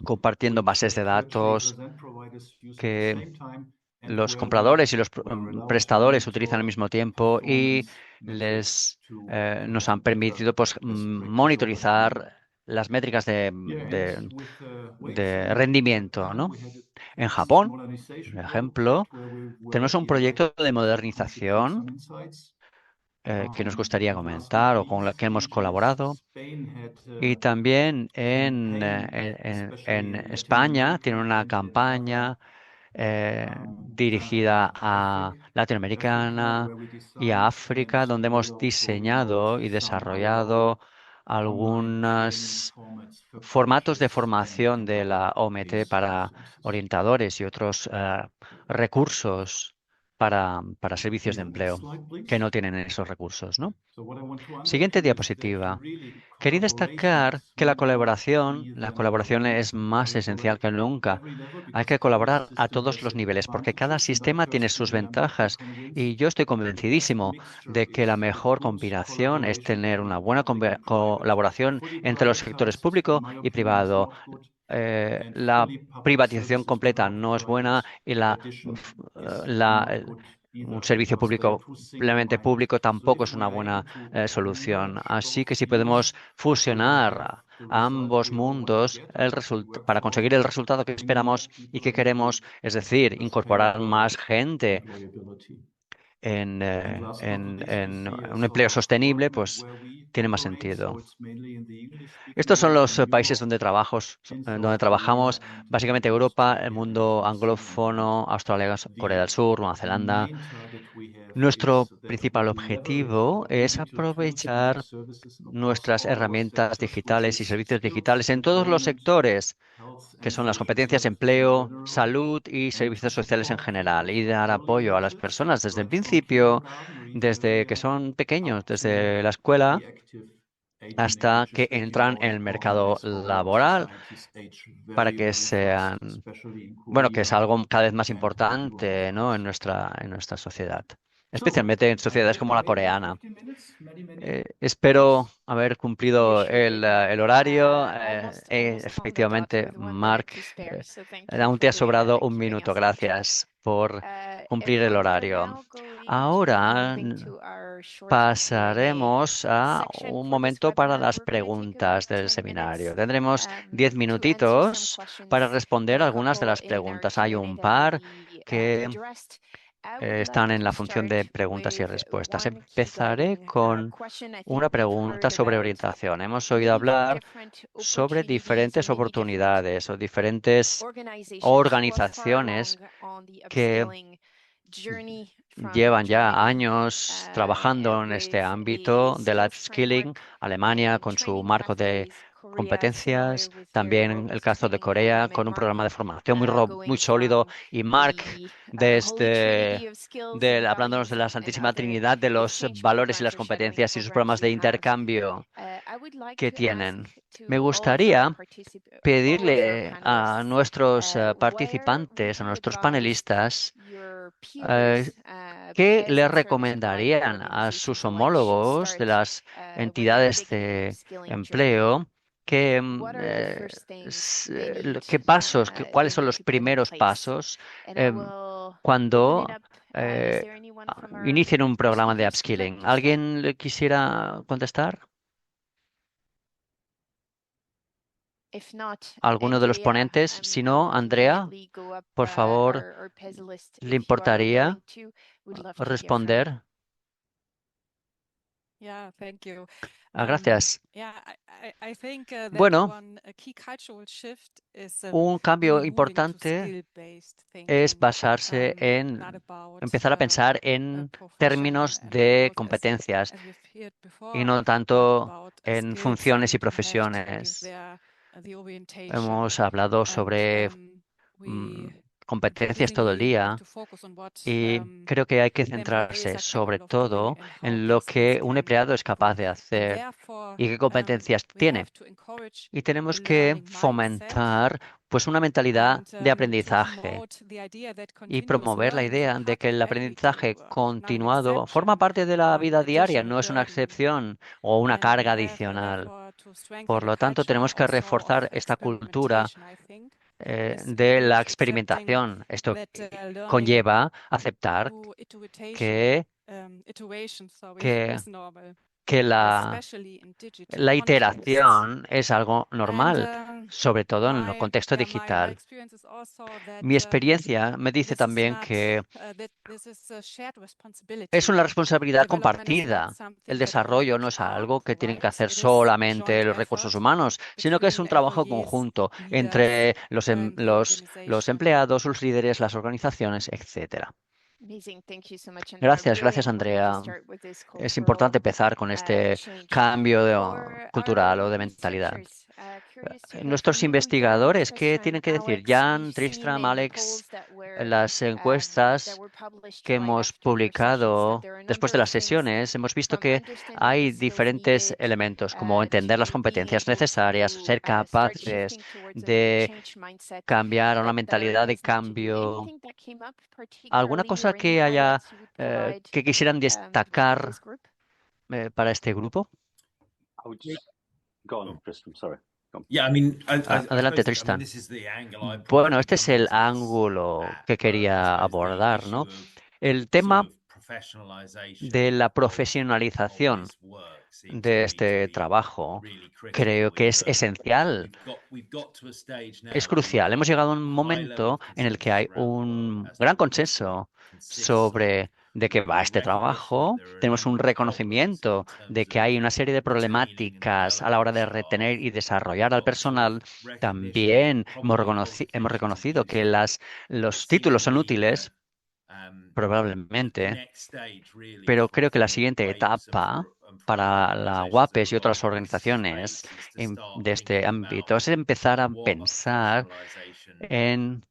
compartiendo bases de datos que los compradores y los prestadores utilizan al mismo tiempo y nos han permitido pues, monitorizar las métricas de rendimiento, ¿no? En Japón, por ejemplo, tenemos un proyecto de modernización que nos gustaría comentar o con el que hemos colaborado. Y también en España tiene una campaña dirigida a Latinoamericana y a África, donde hemos diseñado y desarrollado algunos formatos de formación de la OMT para orientadores y otros recursos para servicios de empleo que no tienen esos recursos, ¿no? Siguiente diapositiva. Quería destacar que la colaboración es más esencial que nunca. Hay que colaborar a todos los niveles porque cada sistema tiene sus ventajas y yo estoy convencidísimo de que la mejor combinación es tener una buena colaboración entre los sectores público y privado. La privatización completa no es buena y un servicio público plenamente público tampoco es una buena solución. Así que si podemos fusionar a ambos mundos para conseguir el resultado que esperamos y que queremos, es decir, incorporar más gente en un empleo sostenible, pues tiene más sentido. Estos son los países donde trabajamos, básicamente Europa, el mundo anglófono, Australia, Corea del Sur, Nueva Zelanda. Nuestro principal objetivo es aprovechar nuestras herramientas digitales y servicios digitales en todos los sectores, que son las competencias, empleo, salud y servicios sociales en general, y dar apoyo a las personas desde el principio, desde que son pequeños, desde la escuela, hasta que entran en el mercado laboral para que sean, bueno, que es algo cada vez más importante, ¿no? en nuestra sociedad, especialmente en sociedades como la coreana. Espero haber cumplido el horario. Efectivamente, Mark, aún te ha sobrado un minuto. Gracias por cumplir el horario. Ahora pasaremos a un momento para las preguntas del seminario. Tendremos 10 minutitos para responder algunas de las preguntas. Hay un par que están en la función de preguntas y respuestas. Empezaré con una pregunta sobre orientación. Hemos oído hablar sobre diferentes oportunidades o diferentes organizaciones que llevan ya años trabajando en este ámbito del upskilling. Alemania con su marco de competencias, también el caso de Corea con un programa de formación muy sólido, y Mark hablándonos de la Santísima Trinidad de los valores y las competencias y sus programas de intercambio que tienen. Me gustaría pedirle a nuestros participantes, a nuestros panelistas, ¿qué le recomendarían a sus homólogos de las entidades de empleo? ¿Qué pasos, cuáles son los primeros pasos cuando inicien un programa de upskilling? ¿Alguien le quisiera contestar? ¿Alguno de los ponentes? Si no, Andrea, por favor, ¿le importaría responder? Gracias. Bueno, un cambio importante es empezar a pensar en términos de competencias y no tanto en funciones y profesiones. Hemos hablado sobre competencias todo el día y creo que hay que centrarse sobre todo en lo que un empleado es capaz de hacer y qué competencias tiene. Y tenemos que fomentar pues una mentalidad de aprendizaje y promover la idea de que el aprendizaje continuado forma parte de la vida diaria, no es una excepción o una carga adicional. Por lo tanto, tenemos que reforzar esta cultura de la experimentación. Esto conlleva aceptar que la iteración es algo normal, sobre todo en el contexto digital. Mi experiencia me dice también que es una responsabilidad compartida. El desarrollo no es algo que tienen que hacer solamente los recursos humanos, sino que es un trabajo conjunto entre los empleados, los líderes, las organizaciones, etcétera. Gracias, Andrea. Es importante empezar con este cambio cultural o de mentalidad. Nuestros investigadores, ¿qué tienen que decir? Jan, Tristram, Alex, las encuestas que hemos publicado después de las sesiones, hemos visto que hay diferentes elementos, como entender las competencias necesarias, ser capaces de cambiar a una mentalidad de cambio. ¿Alguna cosa que quisieran destacar para este grupo? Go on, Tristram, sorry. Adelante, Tristan. Bueno, este es el ángulo que quería abordar, ¿no? El tema de la profesionalización de este trabajo creo que es esencial. Es crucial. Hemos llegado a un momento en el que hay un gran consenso sobre de qué va este trabajo. Tenemos un reconocimiento de que hay una serie de problemáticas a la hora de retener y desarrollar al personal. También hemos reconocido que los títulos son útiles, probablemente, pero creo que la siguiente etapa para la UAPES y otras organizaciones de este ámbito es empezar a pensar en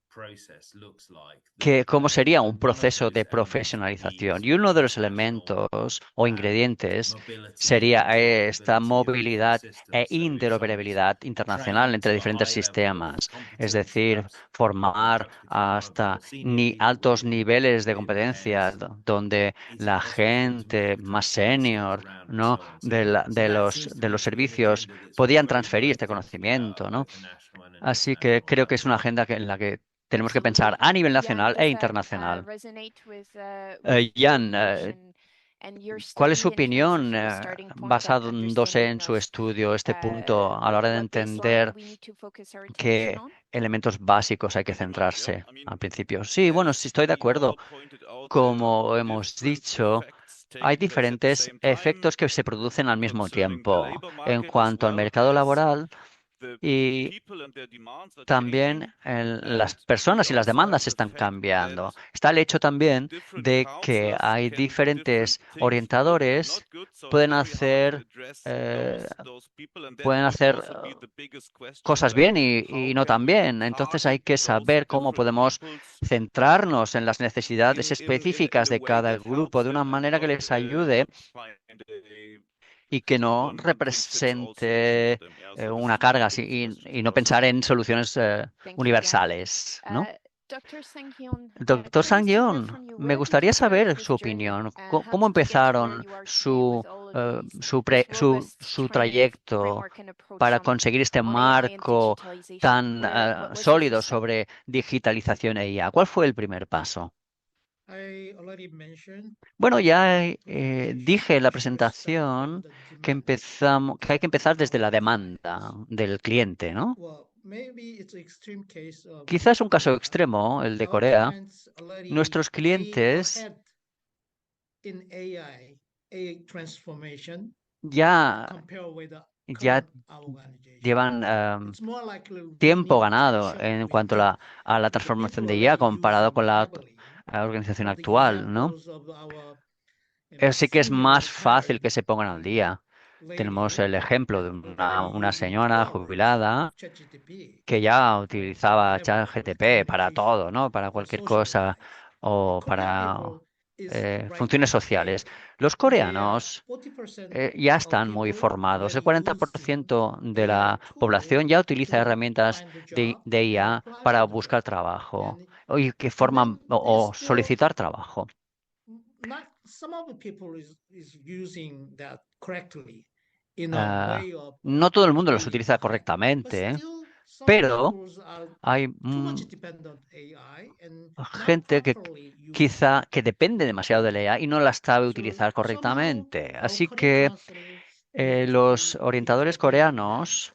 cómo sería un proceso de profesionalización. Y uno de los elementos o ingredientes sería esta movilidad e interoperabilidad internacional entre diferentes sistemas. Es decir, formar hasta altos niveles de competencia donde la gente más senior, ¿no?, de los servicios podían transferir este conocimiento, ¿no? Así que creo que es una agenda en la que tenemos que pensar a nivel nacional e internacional. Jan, ¿cuál es su opinión basándose en su estudio, este punto, a la hora de entender qué elementos básicos hay que centrarse al principio? Sí, bueno, sí estoy de acuerdo. Como hemos dicho, hay diferentes efectos que se producen al mismo tiempo en cuanto al mercado laboral. Y también las personas y las demandas están cambiando. Está el hecho también de que hay diferentes orientadores, pueden hacer, eh, pueden hacer cosas bien y no tan bien. Entonces hay que saber cómo podemos centrarnos en las necesidades específicas de cada grupo de una manera que les ayude y que no represente una carga y no pensar en soluciones universales, ¿no? Doctor Sang-yeon, me gustaría saber su opinión. ¿Cómo empezaron su trayecto para conseguir este marco tan sólido sobre digitalización e IA? ¿Cuál fue el primer paso? Bueno, ya dije en la presentación que hay que empezar desde la demanda del cliente, ¿no? Quizás un caso extremo, el de Corea. Nuestros clientes ya llevan tiempo ganado en cuanto a la transformación de IA comparado con la organización actual, ¿no? Sí que es más fácil que se pongan al día. Tenemos el ejemplo de una señora jubilada que ya utilizaba ChatGPT para todo, ¿no? Para cualquier cosa o para funciones sociales. Los coreanos ya están muy formados. El 40% de la población ya utiliza herramientas de IA para buscar trabajo y que forman o solicitar trabajo. No todo el mundo los utiliza correctamente, pero hay gente que quizá que depende demasiado de la IA y no la sabe utilizar correctamente. Así que los orientadores coreanos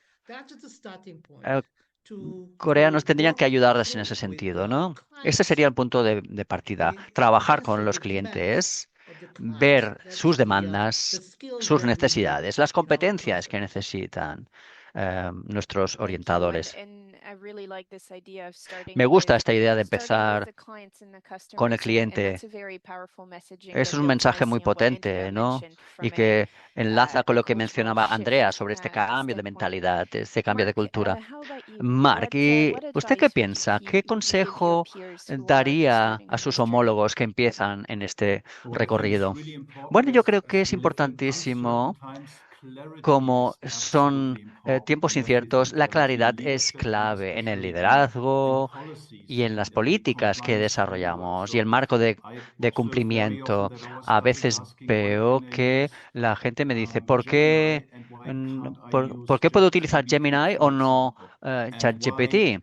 tendrían que ayudarles en ese sentido, ¿no? Ese sería el punto de partida. Trabajar con los clientes, ver sus demandas, sus necesidades, las competencias que necesitan nuestros orientadores. Me gusta esta idea de empezar con el cliente. Es un mensaje muy potente, ¿no? Y que enlaza con lo que mencionaba Andrea sobre este cambio de mentalidad, este cambio de cultura. Mark, ¿y usted qué piensa? ¿Qué consejo daría a sus homólogos que empiezan en este recorrido? Bueno, yo creo que es importantísimo. Como son tiempos inciertos, la claridad es clave en el liderazgo y en las políticas que desarrollamos y el marco de cumplimiento. A veces veo que la gente me dice, ¿por qué puedo utilizar Gemini o no ChatGPT?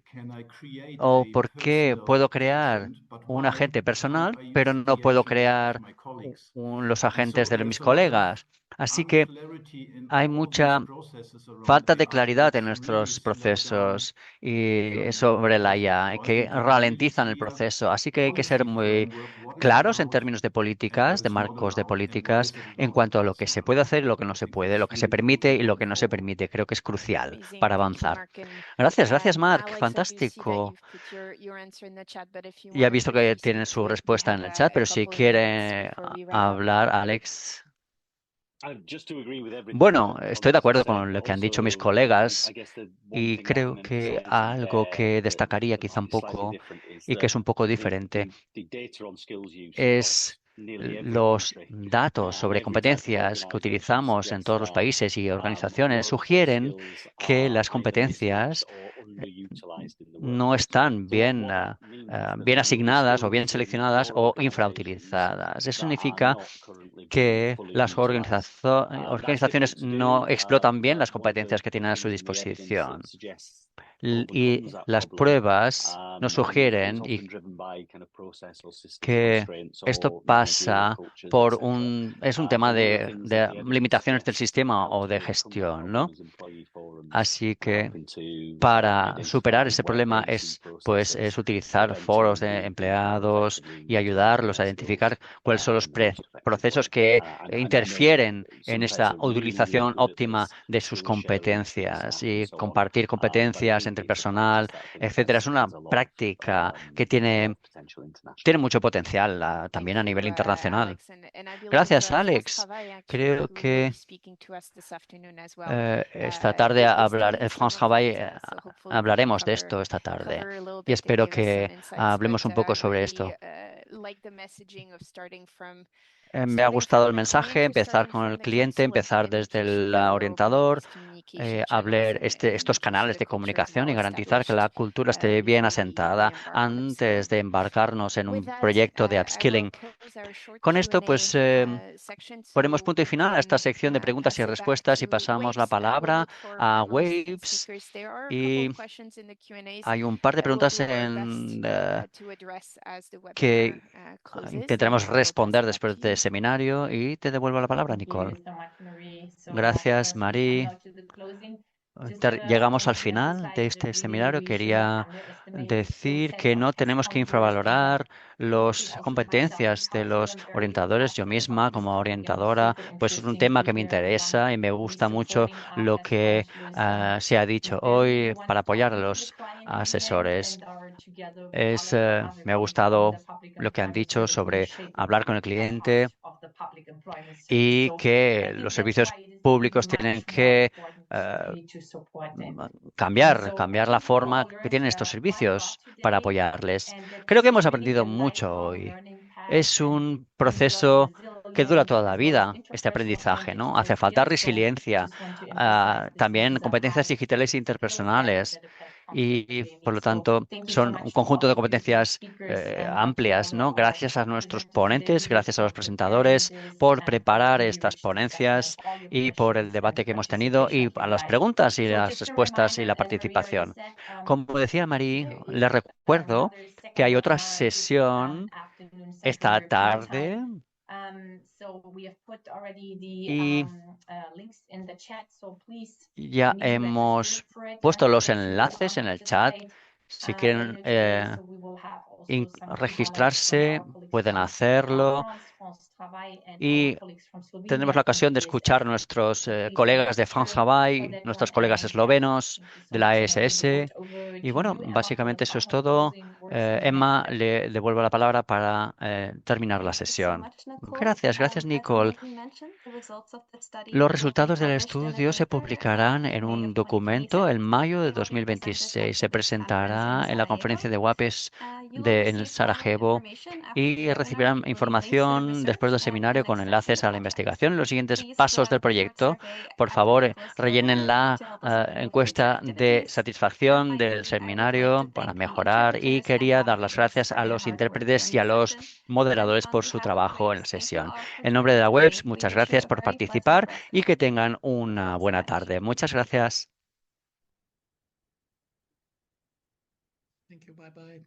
¿O por qué puedo crear un agente personal, pero no puedo crear los agentes de mis colegas? Así que hay mucha falta de claridad en nuestros procesos y sobre la IA, que ralentizan el proceso. Así que hay que ser muy claros en términos de políticas, de marcos de políticas, en cuanto a lo que se puede hacer y lo que no se puede, lo que se permite y lo que no se permite. Creo que es crucial para avanzar. Gracias, Mark. Fantástico. Ya he visto que tiene su respuesta en el chat, pero si quiere hablar, Alex. Bueno, estoy de acuerdo con lo que han dicho mis colegas y creo que algo que destacaría quizá un poco y que es un poco diferente es los datos sobre competencias que utilizamos en todos los países y organizaciones sugieren que las competencias no están bien asignadas o bien seleccionadas o infrautilizadas. Eso significa que las organizaciones no explotan bien las competencias que tienen a su disposición. Y las pruebas nos sugieren que esto pasa por es un tema de limitaciones del sistema o de gestión, ¿no? Así que para superar ese problema es utilizar foros de empleados y ayudarlos a identificar cuáles son los procesos que interfieren en esta utilización óptima de sus competencias y compartir competencias entre personal, etcétera. Es una práctica que tiene mucho potencial también a nivel internacional. Gracias, Alex. Creo que esta tarde France Travail hablaremos de esto esta tarde y espero que hablemos un poco sobre esto. Me ha gustado el mensaje, empezar con el cliente, empezar desde el orientador, hablar estos canales de comunicación y garantizar que la cultura esté bien asentada antes de embarcarnos en un proyecto de upskilling. Con esto, ponemos punto y final a esta sección de preguntas y respuestas y pasamos la palabra a Waves. Y hay un par de preguntas que intentaremos responder después del seminario y te devuelvo la palabra, Nicole. Gracias, Marie. Llegamos al final de este seminario. Quería decir que no tenemos que infravalorar las competencias de los orientadores. Yo misma, como orientadora, pues es un tema que me interesa y me gusta mucho lo que se ha dicho hoy para apoyar a los asesores. Me ha gustado lo que han dicho sobre hablar con el cliente y que los servicios públicos tienen que cambiar la forma que tienen estos servicios para apoyarles. Creo que hemos aprendido mucho hoy. Es un proceso que dura toda la vida, este aprendizaje, ¿no? Hace falta resiliencia, también competencias digitales e interpersonales. Y, por lo tanto, son un conjunto de competencias amplias, ¿no? Gracias a nuestros ponentes, gracias a los presentadores por preparar estas ponencias y por el debate que hemos tenido y a las preguntas y las respuestas y la participación. Como decía Marie, les recuerdo que hay otra sesión esta tarde y ya hemos puesto los enlaces en el chat. Si quieren registrarse, pueden hacerlo. Y tendremos la ocasión de escuchar a nuestros colegas de France Travail, nuestros colegas eslovenos de la ESS. Y bueno, básicamente eso es todo. Emma, le devuelvo la palabra para terminar la sesión. Gracias, Nicole. Los resultados del estudio se publicarán en un documento en mayo de 2026. Se presentará en la conferencia de WAPES en Sarajevo y recibirán información después del seminario con enlaces a la investigación. Los siguientes pasos del proyecto, por favor, rellenen la encuesta de satisfacción del seminario para mejorar y quería dar las gracias a los intérpretes y a los moderadores por su trabajo en la sesión. En nombre de la web, muchas gracias por participar y que tengan una buena tarde. Muchas gracias. Thank you. Bye bye.